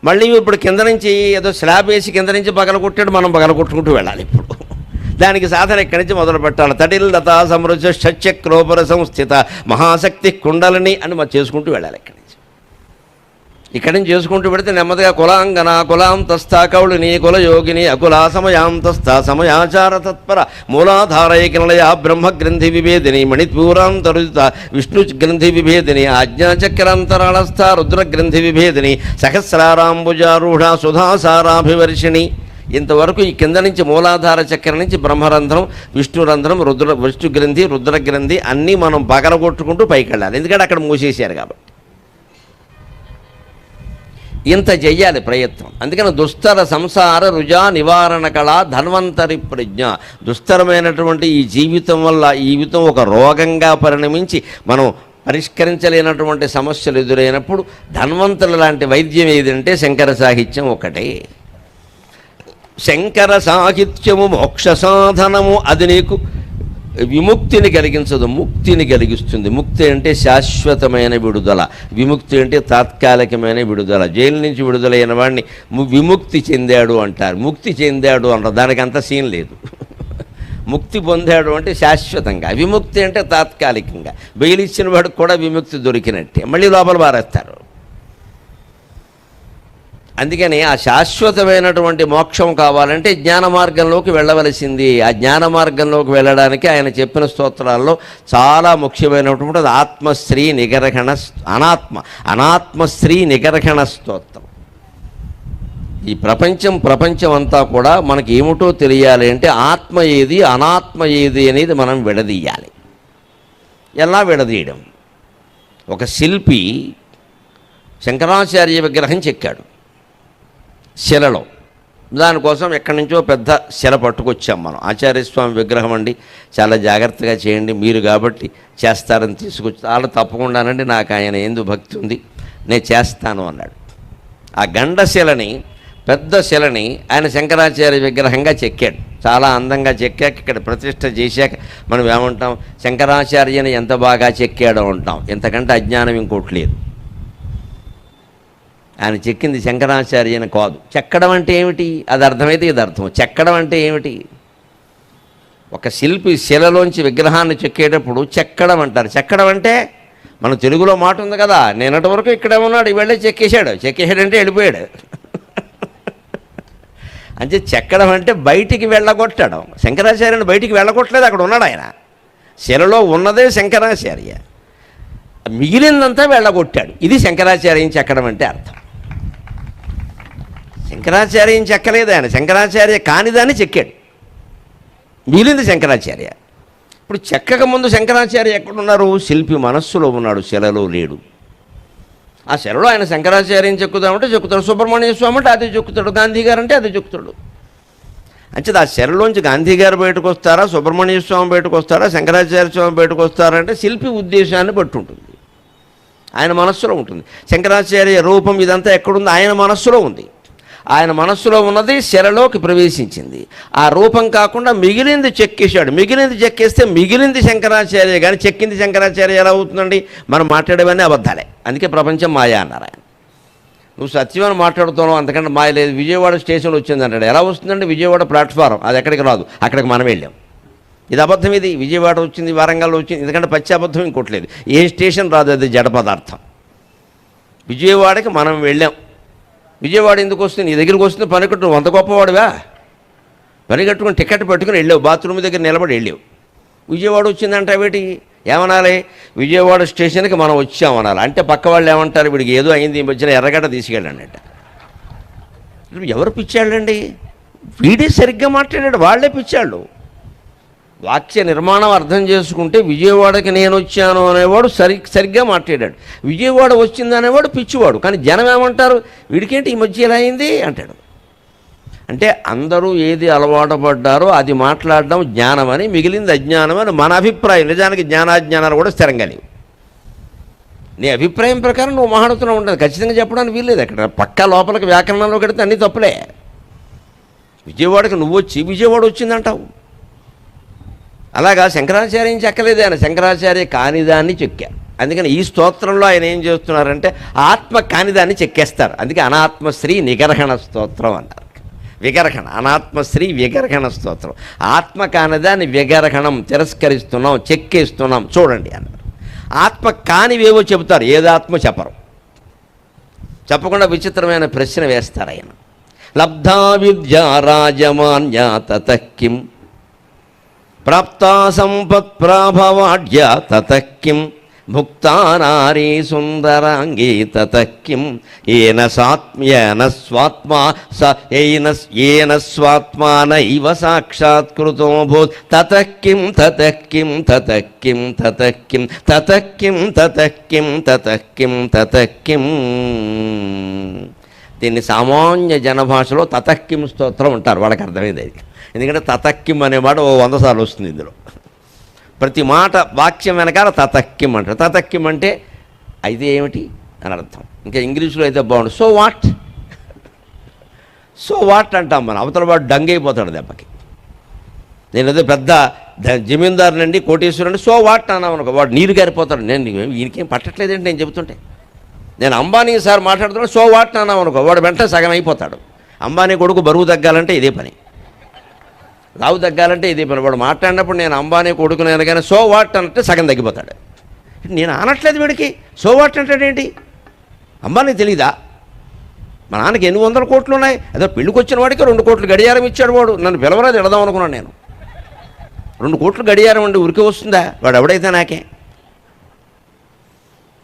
మళ్ళీ ఇప్పుడు కింద నుంచి ఏదో స్లాబ్ వేసి కింద నుంచి పగలగొట్టాడు. మనం పగలగొట్టుకుంటూ వెళ్ళాలి. ఇప్పుడు దానికి సాధన ఇక్కడి నుంచి మొదలు పెట్టాలి. తటిల్లతా సమృద్ధ షట్చక్రోపర సంస్థిత మహాశక్తి కుండలని అని మనం చేసుకుంటూ వెళ్ళాలి. ఇక్కడి నుంచి చేసుకుంటూ పెడితే నెమ్మదిగా కులాంగన కులాంతస్థ కౌళిని కులయోగిని అకులా సమయాంతస్థ సమయాచార తత్పర మూలాధారైకనలయ బ్రహ్మగ్రంథి విభేదిని మణిపూరాంతరుత విష్ణు గ్రంథి విభేదిని ఆజ్ఞాచక్రాంతరాళస్థ రుద్రగ్రంథి విభేదిని సహస్రారాంబుజారూఢ సుధాసారాభివర్షిణి. ఇంతవరకు ఈ కింద నుంచి మూలాధార చక్రం నుంచి బ్రహ్మరంధ్రం, విష్ణురంధ్రం, విష్ణు గ్రంథి, రుద్రగ్రంథి అన్నీ మనం పగలగొట్టుకుంటూ పైకి వెళ్ళాలి. ఎందుకంటే అక్కడ మూసేశారు కాబట్టి. ఇంత చెయ్యాలి ప్రయత్నం. అందుకని దుస్తర సంసార రుజా నివారణ కళ ధన్వంతరి ప్రజ్ఞ. దుస్తరమైనటువంటి ఈ జీవితం వల్ల ఈ జీవితం ఒక రోగంగా పరిణమించి మనం పరిష్కరించలేనటువంటి సమస్యలు ఎదురైనప్పుడు ధన్వంతుల లాంటి వైద్యం ఏదంటే శంకర సాహిత్యం ఒకటే. శంకర సాహిత్యము మోక్ష సాధనము. అది నీకు విముక్తిని కలిగించదు, ముక్తిని కలిగిస్తుంది. ముక్తి అంటే శాశ్వతమైన విడుదల, విముక్తి అంటే తాత్కాలికమైన విడుదల. జైలు నుంచి విడుదలైన వాడిని విముక్తి చెందాడు అంటారు, ముక్తి చెందాడు అంటారు. దానికి అంత సీన్ లేదు. ముక్తి పొందాడు అంటే శాశ్వతంగా, విముక్తి అంటే తాత్కాలికంగా. బెయిల్ ఇచ్చిన వాడికి కూడా విముక్తి దొరికినట్టే, మళ్ళీ లోపల పారేస్తారు. అందుకని ఆ శాశ్వతమైనటువంటి మోక్షం కావాలంటే జ్ఞాన మార్గంలోకి వెళ్ళవలసింది. ఆ జ్ఞాన మార్గంలోకి వెళ్ళడానికి ఆయన చెప్పిన స్తోత్రాల్లో చాలా ముఖ్యమైనటువంటి ఆత్మశ్రీ నిగర్హణ అనాత్మశ్రీ నిగర్హణ స్తోత్రం. ఈ ప్రపంచం అంతా కూడా మనకి ఏమిటో తెలియాలి అంటే ఆత్మ ఏది అనాత్మ ఏది అనేది మనం విడదీయాలి. ఎలా విడదీయడం? ఒక శిల్పి శంకరాచార్య విగ్రహం చెక్కాడు శిలలో. దానికోసం ఎక్కడి నుంచో పెద్ద శిల పట్టుకొచ్చాం మనం. ఆచార్యస్వామి విగ్రహం అండి, చాలా జాగ్రత్తగా చేయండి, మీరు కాబట్టి చేస్తారని తీసుకొచ్చి, వాళ్ళు తప్పకుండానండి, నాకు ఆయన ఎందు భక్తి ఉంది, నేను చేస్తాను అన్నాడు. ఆ గండశిలని, పెద్ద శిలని ఆయన శంకరాచార్య విగ్రహంగా చెక్కాడు. చాలా అందంగా చెక్కాక ఇక్కడ ప్రతిష్ఠ చేశాక మనం ఏమంటాం? శంకరాచార్యని ఎంత బాగా చెక్కాడో అంటాం. ఎంతకంటే అజ్ఞానం ఇంకోటి లేదు. ఆయన చెక్కింది శంకరాచార్యని కాదు. చెక్కడం అంటే ఏమిటి? అది అర్థమైతే ఇది అర్థం. చెక్కడం అంటే ఏమిటి? ఒక శిల్పి శిలలోంచి విగ్రహాన్ని చెక్కేటప్పుడు చెక్కడం అంటారు. చెక్కడం అంటే మన తెలుగులో మాట ఉంది కదా, నేనటి వరకు ఇక్కడే ఉన్నాడు, ఇవాళే చెక్కేశాడంటే వెళ్ళిపోయాడు. అంటే చెక్కడం అంటే బయటికి వెళ్ళగొట్టడం. శంకరాచార్యని బయటికి వెళ్ళగొట్టలేదు, అక్కడ ఉన్నాడు ఆయన. శిలలో ఉన్నదే శంకరాచార్య, మిగిలిందంతా వెళ్ళగొట్టాడు. ఇది శంకరాచార్యం చెక్కడం అంటే అర్థం. శంకరాచార్యం చెక్కలేదు ఆయన, శంకరాచార్య కానిదాన్ని చెక్కాడు, మిగిలింది శంకరాచార్య. ఇప్పుడు చెక్కక ముందు శంకరాచార్య ఎక్కడున్నారు? శిల్పి మనస్సులో ఉన్నాడు, శిలలో లేడు. ఆ శిలలో ఆయన శంకరాచార్యం చెక్కుదామంటే చెక్కుతాడు, సుబ్రహ్మణ్య స్వామి అంటే అది చెక్కుతాడు, గాంధీ గారు అంటే అది చెక్కుతాడు. అంచేది ఆ శిలలోంచి గాంధీ గారు బయటకు వస్తారా, సుబ్రహ్మణ్య స్వామి బయటకు వస్తారా, శంకరాచార్య స్వామి బయటకు వస్తారంటే శిల్పి ఉద్దేశాన్ని బట్టి ఉంటుంది, ఆయన మనస్సులో ఉంటుంది. శంకరాచార్య రూపం ఇదంతా ఎక్కడుంది? ఆయన మనస్సులో ఉంది. ఆయన మనస్సులో ఉన్నది శిలలోకి ప్రవేశించింది. ఆ రూపం కాకుండా మిగిలింది చెక్కేశాడు. మిగిలింది చెక్కేస్తే మిగిలింది శంకరాచార్య, కానీ చెక్కింది శంకరాచార్య ఎలా అవుతుందండి? మనం మాట్లాడేవన్నీ అబద్ధాలే. అందుకే ప్రపంచం మాయా అన్నారు ఆయన. నువ్వు సత్యమని మాట్లాడుతున్నావు, అంతకంటే మాయ లేదు. విజయవాడ స్టేషన్లో వచ్చింది అంటాడు. ఎలా వస్తుందండి? విజయవాడ ప్లాట్ఫారం, అది ఎక్కడికి రాదు, అక్కడికి మనం వెళ్ళాం. ఇది అబద్ధం. ఇది విజయవాడ వచ్చింది, వరంగల్ వచ్చింది, ఎందుకంటే పచ్చి అబద్ధం ఇంకోట్లేదు. ఏ స్టేషన్ రాదు, అది జడ పదార్థం. విజయవాడకి మనం వెళ్ళాం. విజయవాడ ఎందుకు వస్తుంది? నీ దగ్గరికి వస్తుంది పని కట్టు, నువ్వు అంత గొప్పవాడువా? పని కట్టుకుని టికెట్ పెట్టుకుని వెళ్ళావు, బాత్రూమ్ దగ్గర నిలబడి వెళ్ళావు. విజయవాడ వచ్చిందంటే వీటి ఏమనాలి? విజయవాడ స్టేషన్కి మనం వచ్చామనాలి. అంటే పక్క వాళ్ళు ఏమంటారు? వీడికి ఏదో అయింది, ఈ మధ్యన ఎర్రగడ్డ తీసుకెళ్ళండి. ఎవరు పిచ్చాళ్ళండి? వీడే సరిగ్గా మాట్లాడాడు, వాళ్ళే పిచ్చాళ్ళు. వాక్య నిర్మాణం అర్థం చేసుకుంటే విజయవాడకి నేను వచ్చాను అనేవాడు సరిగ్గా మాట్లాడాడు, విజయవాడ వచ్చిందనేవాడు పిచ్చివాడు. కానీ జనం ఏమంటారు? వీడికేంటి ఈ మధ్య ఎలా అయింది అంటాడు. అంటే అందరూ ఏది అలవాటు పడ్డారో అది మాట్లాడడం జ్ఞానమని, మిగిలింది అజ్ఞానమని మన అభిప్రాయం. నిజానికి జ్ఞానాజ్ఞానాలు కూడా స్థిరంగా లేవు. నీ అభిప్రాయం ప్రకారం నువ్వు మాట్లాడుతూనే ఉంటుంది, ఖచ్చితంగా చెప్పడానికి వీల్లేదు. అక్కడ పక్కా లోపలికి వ్యాకరణంలో కడితే అన్నీ తప్పులే. విజయవాడకి నువ్వు వచ్చి విజయవాడ వచ్చిందంటావు. అలాగా శంకరాచార్యం చెక్కలేదు ఆయన, శంకరాచార్య కానిదాన్ని చెక్కారు. అందుకని ఈ స్తోత్రంలో ఆయన ఏం చేస్తున్నారంటే ఆత్మ కానిదాన్ని చెక్కేస్తారు. అందుకే అనాత్మశ్రీ నిగర్హణ స్తోత్రం అన్నారు. విగర్హణ, అనాత్మశ్రీ విగర్హణ స్తోత్రం. ఆత్మ కానిదాన్ని విగర్హణం, తిరస్కరిస్తున్నాం, చెక్కేస్తున్నాం చూడండి అన్నారు. ఆత్మ కానివేవో చెబుతారు, ఏదాత్మ చెప్పరు. చెప్పకుండా విచిత్రమైన ప్రశ్న వేస్తారు ఆయన. లబ్ధా విద్యా రాజమాన్యా తతఃకిం ప్రాప్తా సంపత్ప్రాభవాఢ్య తతఃకిం భుక్తా నారీ సుందరాంగీ తతఃకిం ఏన స్వాత్మానైవ సాక్షాత్కృతో భూత్ తతఃకిం తతఃకిం తతఃకిం తతఃకిం తతఃకిం తతఃకిం తతఃకిం తతఃకిం. దీన్ని సామాన్య జనభాషలో తతక్కిం స్తోత్రం అంటారు, వాళ్ళకి అర్థమైంది అది. ఎందుకంటే తతక్కిం అనే మాట 100 సార్లు వస్తుంది ఇందులో. ప్రతి మాట వాక్యం వెనకాల తతక్కిం అంటారు. తతక్కిం అంటే అయితే ఏమిటి అని అర్థం. ఇంకా ఇంగ్లీష్లో అయితే బాగుంటుంది, సో వాట్, సో వాట్ అంటాం మనం. అవతల వాడు డంగైపోతాడు దెబ్బకి. నేను ఏదో పెద్ద జమీందారు నుండి కోటేశ్వరుని సో వాట్ అన్నామనుకో, వాడు నీరు గారిపోతాడు. నేను ఈయనకేం పట్టట్లేదంటే నేను చెబుతుంటే. నేను అంబానీ సార్ మాట్లాడుతున్నాను, సో వాట్ అన్నామనుకో, వాడు వెంటనే సగం అయిపోతాడు. అంబానీ కొడుకు బరువు తగ్గాలంటే ఇదే పని, లావు తగ్గాలంటే ఇదే పని. వాడు మాట్లాడినప్పుడు నేను అంబానీ కొడుకు నేను కానీ సో వాట్ అంటే సగం తగ్గిపోతాడు. నేను అనట్లేదు వీడికి, సో వాట్ అంటాడేంటి, అంబానీ తెలీదా, మా నాన్నకి 800 కోట్లు ఉన్నాయి, అదే పెళ్ళికి వచ్చిన వాడికి 2 కోట్లు గడియారం ఇచ్చాడు వాడు, నన్ను పిలవరాదు ఎడదాం అనుకున్నాను నేను. 2 కోట్లు గడియారం అండి ఉరికి వస్తుందా, వాడు ఎవడైతే నాకే.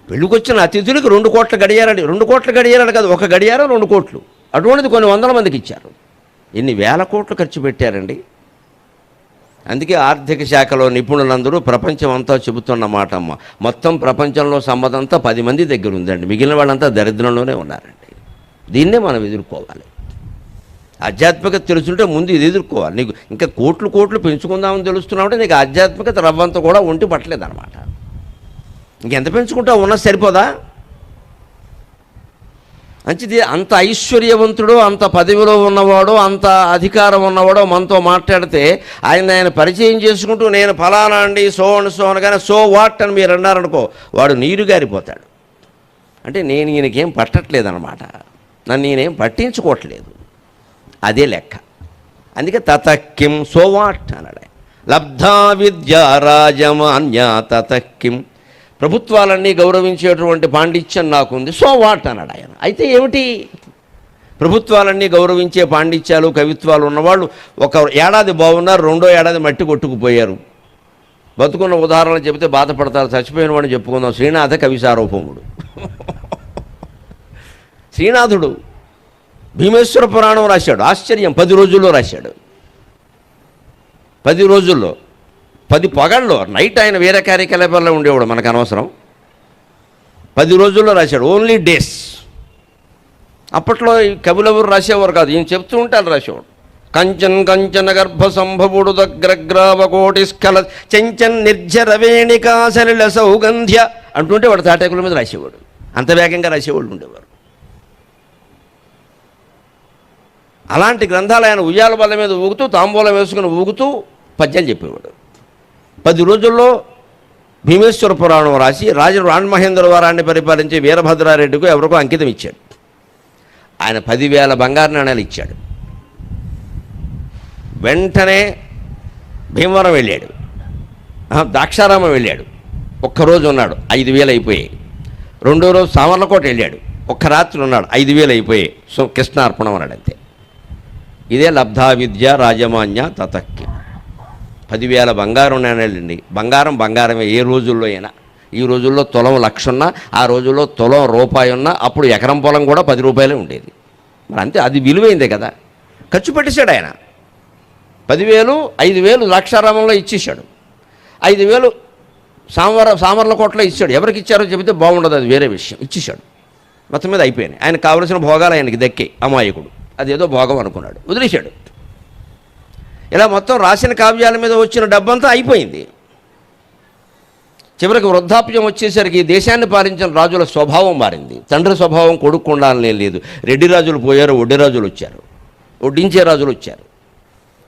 పెళ్ళికి వచ్చిన అతిథులకి 2 కోట్ల గడియారండి, 2 కోట్ల గడియారాలు కాదు, ఒక గడియారం 2 కోట్లు, అటువంటిది కొన్ని వందల మందికి ఇచ్చారు. ఎన్ని వేల కోట్లు ఖర్చు పెట్టారండి. అందుకే ఆర్థిక శాఖలో నిపుణులందరూ ప్రపంచం అంతా చెబుతున్న మాట అమ్మ, మొత్తం ప్రపంచంలో సంపదంతా 10 మంది దగ్గర ఉందండి, మిగిలిన వాళ్ళంతా దరిద్రంలోనే ఉన్నారండి. దీన్నే మనం ఎదుర్కోవాలి. ఆధ్యాత్మికత తెలుసుంటే ముందు ఇది ఎదుర్కోవాలి. నీకు ఇంకా కోట్లు పెంచుకుందామని తెలుస్తున్నామంటే నీకు ఆధ్యాత్మికత రవ్వంత కూడా ఒంటి పట్టలేదన్నమాట. ఇంకెంత పెంచుకుంటావు, ఉన్నది సరిపోదా. మంచిది, అంత ఐశ్వర్యవంతుడు, అంత పదవిలో ఉన్నవాడు, అంత అధికారం ఉన్నవాడు మనతో మాట్లాడితే ఆయన పరిచయం చేసుకుంటూ నేను ఫలానా అండి సో అనగానే సో వాట్ అని మీరు అన్నారనుకో, వాడు నీరు గారిపోతాడు. అంటే నేను ఈయనకేం పట్టట్లేదన్నమాట, నన్ను నేనేం పట్టించుకోవట్లేదు, అదే లెక్క. అందుకే తతక్కిం సో వాట్ అన్నాడు. లబ్ధా విద్యా రాజమాన్య తతక్కిం, ప్రభుత్వాలన్నీ గౌరవించేటువంటి పాండిత్యం నాకుంది, సో వాట్ అన్నాడు ఆయన. అయితే ఏమిటి, ప్రభుత్వాలన్నీ గౌరవించే పాండిత్యాలు కవిత్వాలు ఉన్నవాళ్ళు ఒక ఏడాది బాగున్నారు, 2వ ఏడాది మట్టి కొట్టుకుపోయారు. బతుకున్న ఉదాహరణలు చెబితే బాధపడతారు, చచ్చిపోయిన వాడిని చెప్పుకుందాం. శ్రీనాథ కవి సార్వభౌముడు. శ్రీనాథుడు భీమేశ్వర పురాణం రాశాడు, ఆశ్చర్యం, 10 రోజుల్లో రాశాడు. 10 రోజుల్లో, 10 పగళ్ళు, నైట్ ఆయన వేరే కార్యకలాపాల్లో ఉండేవాడు, మనకు అనవసరం. 10 రోజుల్లో రాశాడు, ఓన్లీ డేస్. అప్పట్లో కవులెవరు రాసేవారు కాదు, ఈయన చెప్తూ ఉంటారు రాసేవాడు. కంచన గర్భ సంభవుడు దగ్గరగ్రావకోటి స్ఖల చెంచన్ నిర్జర వేణికా సలిల సౌగంధ్య అంటుంటే వాడు తాటాకుల మీద రాసేవాడు. అంత వేగంగా రాసేవాళ్ళు ఉండేవారు. అలాంటి గ్రంథాలు ఆయన ఉయ్యాల బల్ల మీద ఊగుతూ, తాంబూలం వేసుకుని ఊగుతూ పద్యాలు చెప్పేవాడు. 10 రోజుల్లో భీమేశ్వర పురాణం రాసి రాజమహేంద్రవరాన్ని పరిపాలించే వీరభద్రారెడ్డికి ఎవరికో అంకితం ఇచ్చాడు. ఆయన 10,000 బంగారు నాణ్యాలు ఇచ్చాడు. వెంటనే భీమవరం వెళ్ళాడు, ద్రాక్షారామం వెళ్ళాడు, ఒక్కరోజు ఉన్నాడు, 5,000 అయిపోయాయి. 2వ రోజు సామర్లకోట వెళ్ళాడు, ఒక్క రాత్రి ఉన్నాడు, 5,000 అయిపోయాయి. సో కృష్ణార్పణం అన్నాడు అంతే. ఇదే లబ్ధా విద్య రాజమాన్య తతక్కి. 10,000 బంగారం నాణ్యాలండి. బంగారమే ఏ రోజుల్లో అయినా. ఈ రోజుల్లో తులం 1,00,000 ఉన్నా, ఆ రోజుల్లో తులం రూపాయి ఉన్నా, అప్పుడు ఎకరం పొలం కూడా 10 రూపాయలే ఉండేది. మరి అంతే, అది విలువైందే కదా. ఖర్చు పెట్టేశాడు ఆయన. 10,000, 5,000 ద్రాక్షారామంలో ఇచ్చేశాడు, 5,000 సామర్లకోటలో ఇచ్చాడు. ఎవరికి ఇచ్చారో చెబితే బాగుండదు, అది వేరే విషయం. ఇచ్చేశాడు, మొత్తం మీద అయిపోయినాయి. ఆయనకు కావలసిన భోగాలు ఆయనకి దక్కాయి. అమాయకుడు అదేదో భోగం అనుకున్నాడు, వదిలేశాడు. ఇలా మొత్తం రాసిన కావ్యాల మీద వచ్చిన డబ్బంతా అయిపోయింది. చివరికి వృద్ధాప్యం వచ్చేసరికి దేశాన్ని పాలించిన రాజుల స్వభావం మారింది. తండ్రి స్వభావం కొడుకు ఉండాలనే లేదు. రెడ్డి రాజులు పోయారు, ఒడ్డి రాజులు వచ్చారు, వడ్డించే రాజులు వచ్చారు.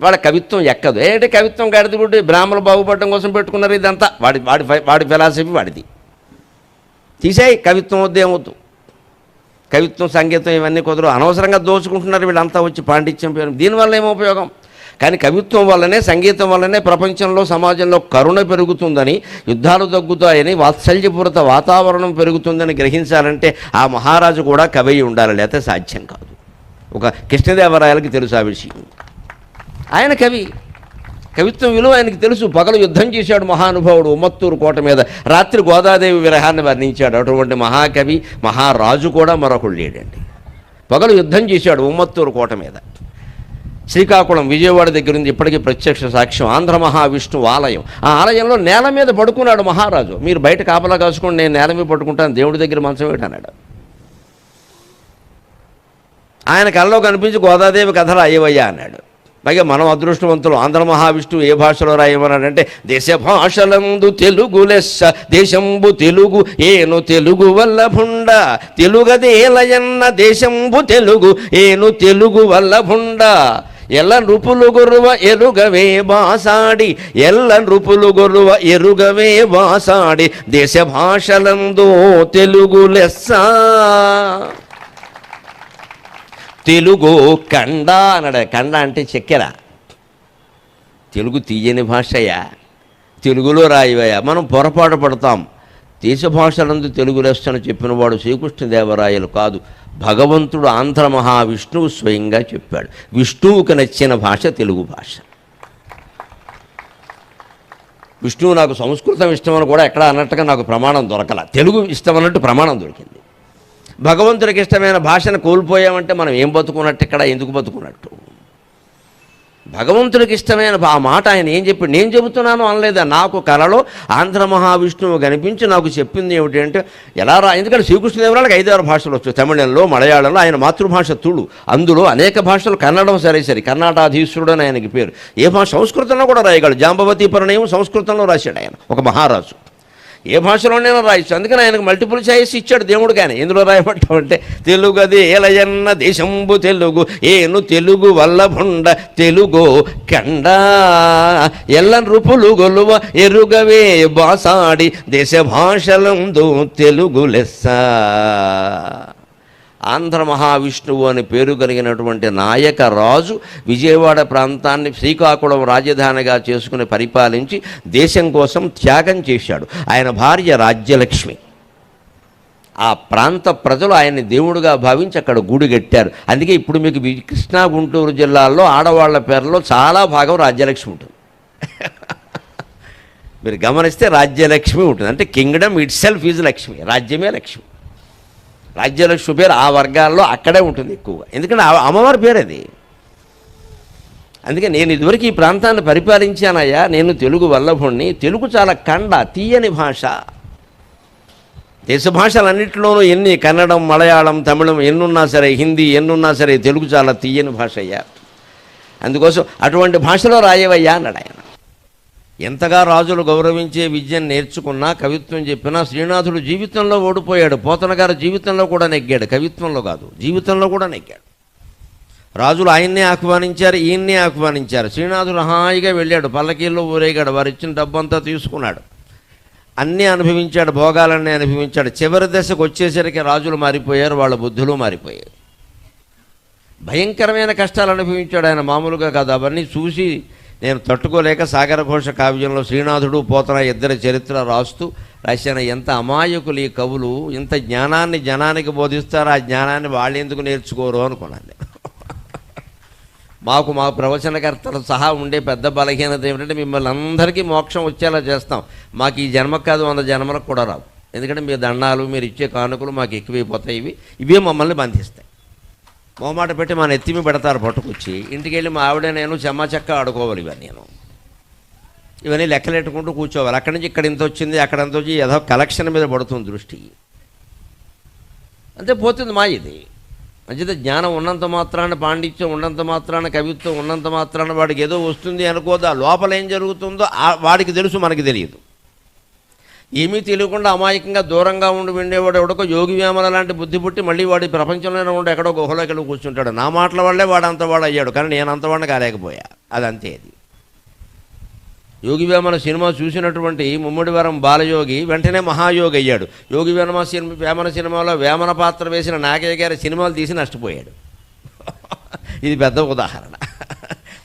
వాళ్ళ కవిత్వం ఎక్కదు. ఏంటంటే కవిత్వం గడిదిగుడ్డి బ్రాహ్మణులు బాగుపడడం కోసం పెట్టుకున్నారు. ఇదంతా వాడి ఫిలాసఫీ వాడిది. తీసేయి, కవిత్వం వద్దేమొద్దు. కవిత్వం సంగీతం ఇవన్నీ కుదరు, అనవసరంగా దోచుకుంటున్నారు వీళ్ళంతా వచ్చి పాండిత్యం పేరు. దీనివల్ల ఏమో ఉపయోగం. కానీ కవిత్వం వల్లనే, సంగీతం వల్లనే ప్రపంచంలో సమాజంలో కరుణ పెరుగుతుందని, యుద్ధాలు తగ్గుతాయని, వాత్సల్యపూరిత వాతావరణం పెరుగుతుందని గ్రహించాలంటే ఆ మహారాజు కూడా కవి ఉండాలి, లేకపోతే సాధ్యం కాదు. ఒక కృష్ణదేవరాయలకి తెలుసు ఆ విషయం. ఆయన కవి, కవిత్వం విలువ ఆయనకి తెలుసు. పగలు యుద్ధం చేశాడు మహానుభావుడు ఉమ్మత్తూరు కోట మీద, రాత్రి గోదాదేవి విరహాన్ని వర్ణించాడు. అటువంటి మహాకవి మహారాజు కూడా మరొకడు లేడండి. పగలు యుద్ధం చేశాడు ఉమ్మత్తూరు కోట మీద. శ్రీకాకుళం విజయవాడ దగ్గర ఉంది ఇప్పటికీ ప్రత్యక్ష సాక్ష్యం. ఆంధ్ర మహావిష్ణువు ఆలయం. ఆ ఆలయంలో నేల మీద పడుకున్నాడు మహారాజు. మీరు బయట కాపలా కాసుకొని నేను నేల మీద పడుకుంటాను, దేవుడి దగ్గర మంచం ఏంటన్నాడు. ఆయన కళ్ళలో కనిపించి గోదాదేవి కథ రాయవయ్యా అన్నాడు. పైగా మనం అదృష్టవంతులు. ఆంధ్ర మహావిష్ణువు ఏ భాషలో రాయమన్నాడంటే, దేశ భాషలందు తెలుగు లెస్స దేశంబు తెలుగు ఏను తెలుగు వల్లభుండ తెలుగదేలయన్న దేశంబు తెలుగు ఏను తెలుగు వల్లభుండ ఎల్ల నృపులు గొర్వ ఎరుగవే బాసాడి ఎల్ల నృపులు గొర్వ ఎరుగవే బాసాడి దేశ భాషలందు తెలుగు లెస్స తెలుగు కండ అన్నాడు. కండ అంటే చక్కెర. తెలుగు తీయని భాషయా, తెలుగులో రాయవయ్యా. మనం పొరపాటు పడతాం. దేశ భాషలందు తెలుగు లెస్సను చెప్పినవాడు శ్రీకృష్ణదేవరాయలు కాదు, భగవంతుడు ఆంధ్ర మహావిష్ణువు స్వయంగా చెప్పాడు. విష్ణువుకు నచ్చిన భాష తెలుగు భాష. విష్ణువు నాకు సంస్కృతం ఇష్టమని కూడా ఎక్కడ అన్నట్టుగా నాకు ప్రమాణం దొరకల. తెలుగు ఇష్టం అన్నట్టు ప్రమాణం దొరికింది. భగవంతుడికి ఇష్టమైన భాషను కోల్పోయామంటే మనం ఏం బతుకున్నట్టు, ఇక్కడ ఎందుకు బతుకున్నట్టు? భగవంతుడికి ఇష్టమైన ఆ మాట ఆయన ఏం చెప్పి, నేను చెబుతున్నాను అనలేదా? నాకు కలలో ఆంధ్ర మహావిష్ణువు కనిపించి నాకు చెప్పింది ఏమిటి అంటే, ఎలా ఎందుకంటే శ్రీకృష్ణదేవరాయలకు 5-6 భాషలు వచ్చు. తమిళంలో, మలయాళంలో, ఆయన మాతృభాష తుళు. అందులో అనేక భాషలు, కన్నడం సరే కర్ణాటాధీశ్వరుడు అని ఆయనకి పేరు. ఏ భాష? సంస్కృతంలో కూడా రాయగలడు. జాంబవతి పరిణయం సంస్కృతంలో రాశాడు ఆయన, ఒక మహారాజు. ఏ భాషలోనైనా రాయొచ్చు. అందుకని ఆయనకు మల్టిపుల్ చాయిస్ ఇచ్చాడు దేవుడు. కానీ ఎందులో రాయబట్టామంటే, తెలుగది ఏలయన్న దేశంబు తెలుగు ఏను తెలుగు వల్లభుండ తెలుగు కండ ఎల్ల నృపులు గొలువ ఎరుగవే బాసాడి దేశ భాషలందు తెలుగు లెస్స. ఆంధ్ర మహావిష్ణువు అని పేరు కలిగినటువంటి నాయక రాజు విజయవాడ ప్రాంతాన్ని శ్రీకాకుళం రాజధానిగా చేసుకుని పరిపాలించి దేశం కోసం త్యాగం చేశాడు. ఆయన భార్య రాజ్యలక్ష్మి. ఆ ప్రాంత ప్రజలు ఆయన్ని దేవుడుగా భావించి అక్కడ గుడి కట్టారు. అందుకే ఇప్పుడు మీకు కృష్ణా గుంటూరు జిల్లాల్లో ఆడవాళ్ల పేర్లలో చాలా భాగం రాజ్యలక్ష్మి ఉంటుంది. మీరు గమనిస్తే రాజ్యలక్ష్మి ఉంటుంది. అంటే Kingdom it self is Lakshmi, రాజ్యమే లక్ష్మి. రాజ్యలక్ష్మి పేరు ఆ వర్గాల్లో అక్కడే ఉంటుంది ఎక్కువగా, ఎందుకంటే అమ్మవారి పేరు అది. అందుకే నేను ఇదివరకు ఈ ప్రాంతాన్ని పరిపాలించానయ్యా, నేను తెలుగు వల్లభుణ్ణి. తెలుగు చాలా కండ తీయని భాష. దేశ భాషలన్నింటిలోనూ ఎన్ని కన్నడం, మలయాళం, తమిళం ఎన్నున్నా సరే, హిందీ ఎన్నున్నా సరే, తెలుగు చాలా తీయని భాష అయ్యా. అందుకోసం అటువంటి భాషలో రాయవయ్యా అన్నాడు ఆయన. ఎంతగా రాజులు గౌరవించే విద్యను నేర్చుకున్నా, కవిత్వం చెప్పినా శ్రీనాథుడు జీవితంలో ఓడిపోయాడు. పోతన గారు జీవితంలో కూడా నెగ్గాడు, కవిత్వంలో కాదు, జీవితంలో కూడా నెగ్గాడు. రాజులు ఆయన్నే ఆహ్వానించారు, ఈయన్నే ఆహ్వానించారు. శ్రీనాథుడు హాయిగా వెళ్ళాడు, పల్లకీల్లో ఊరేగాడు, వారు ఇచ్చిన డబ్బంతా తీసుకున్నాడు, అన్నీ అనుభవించాడు, భోగాలన్నీ అనుభవించాడు. చివరి దశకు వచ్చేసరికి రాజులు మారిపోయారు, వాళ్ళ బుద్ధులు మారిపోయారు. భయంకరమైన కష్టాలు అనుభవించాడు ఆయన, మామూలుగా కాదు. అవన్నీ చూసి నేను తట్టుకోలేక సాగరఘోష కావ్యంలో శ్రీనాథుడు పోతన ఇద్దరి చరిత్ర రాశాను. ఎంత అమాయకులు ఈ కవులు, ఇంత జ్ఞానాన్ని జనానికి బోధిస్తారు, ఆ జ్ఞానాన్ని వాళ్ళు ఎందుకు నేర్చుకోరు అనుకున్నాను. మా ప్రవచనకర్తలు సహా ఉండే పెద్ద బలహీనత ఏమిటంటే, మిమ్మల్ని అందరికీ మోక్షం వచ్చేలా చేస్తాం, మాకు ఈ జన్మకు కాదు 100 జన్మలకు కూడా రావు. ఎందుకంటే మీ దండాలు, మీరు ఇచ్చే కానుకలు మాకు ఎక్కువైపోతాయి, ఇవే మమ్మల్ని బంధిస్తాయి. మొహమాట పెట్టి మన ఎత్తిమి పెడతారు పట్టుకొచ్చి. ఇంటికి వెళ్ళి మా ఆవిడ నేను చెమ్మ చెక్క ఆడుకోవాలి. ఇవన్నీ లెక్కలెట్టుకుంటూ కూర్చోవాలి. అక్కడి నుంచి ఇక్కడ ఇంత వచ్చింది, అక్కడ ఎంత వచ్చి, ఏదో కలెక్షన్ మీద పడుతుంది దృష్టి. అంతే పోతుంది మా ఇది. మంచిది, జ్ఞానం ఉన్నంత మాత్రాన, పాండిత్యం ఉన్నంత మాత్రాన, కవిత్వం ఉన్నంత మాత్రాన వాడికి ఏదో వస్తుంది అనుకోదా. లోపల ఏం జరుగుతుందో వాడికి తెలుసు, మనకి తెలియదు. ఏమీ తెలియకుండా అమాయకంగా దూరంగా ఉండి ఉండేవాడు ఎవడో యోగి వేమన లాంటి బుద్ధి పుట్టి మళ్ళీ వాడి ప్రపంచంలోనే ఉండి ఎక్కడో గుహలోకి వెళ్ళి కూర్చుంటాడు. నా మాటల వల్లే వాడు అంతవాడు అయ్యాడు, కానీ నేను అంతవాడిని కాలేకపోయా. అదంతే. అది యోగి వేమన సినిమా చూసినటువంటి ముమ్మడివరం బాలయోగి వెంటనే మహాయోగి అయ్యాడు. యోగి వేమన సినిమాలో వేమన పాత్ర వేసిన నాగయ్య గారి సినిమాలు తీసి నష్టపోయాడు. ఇది పెద్ద ఉదాహరణ.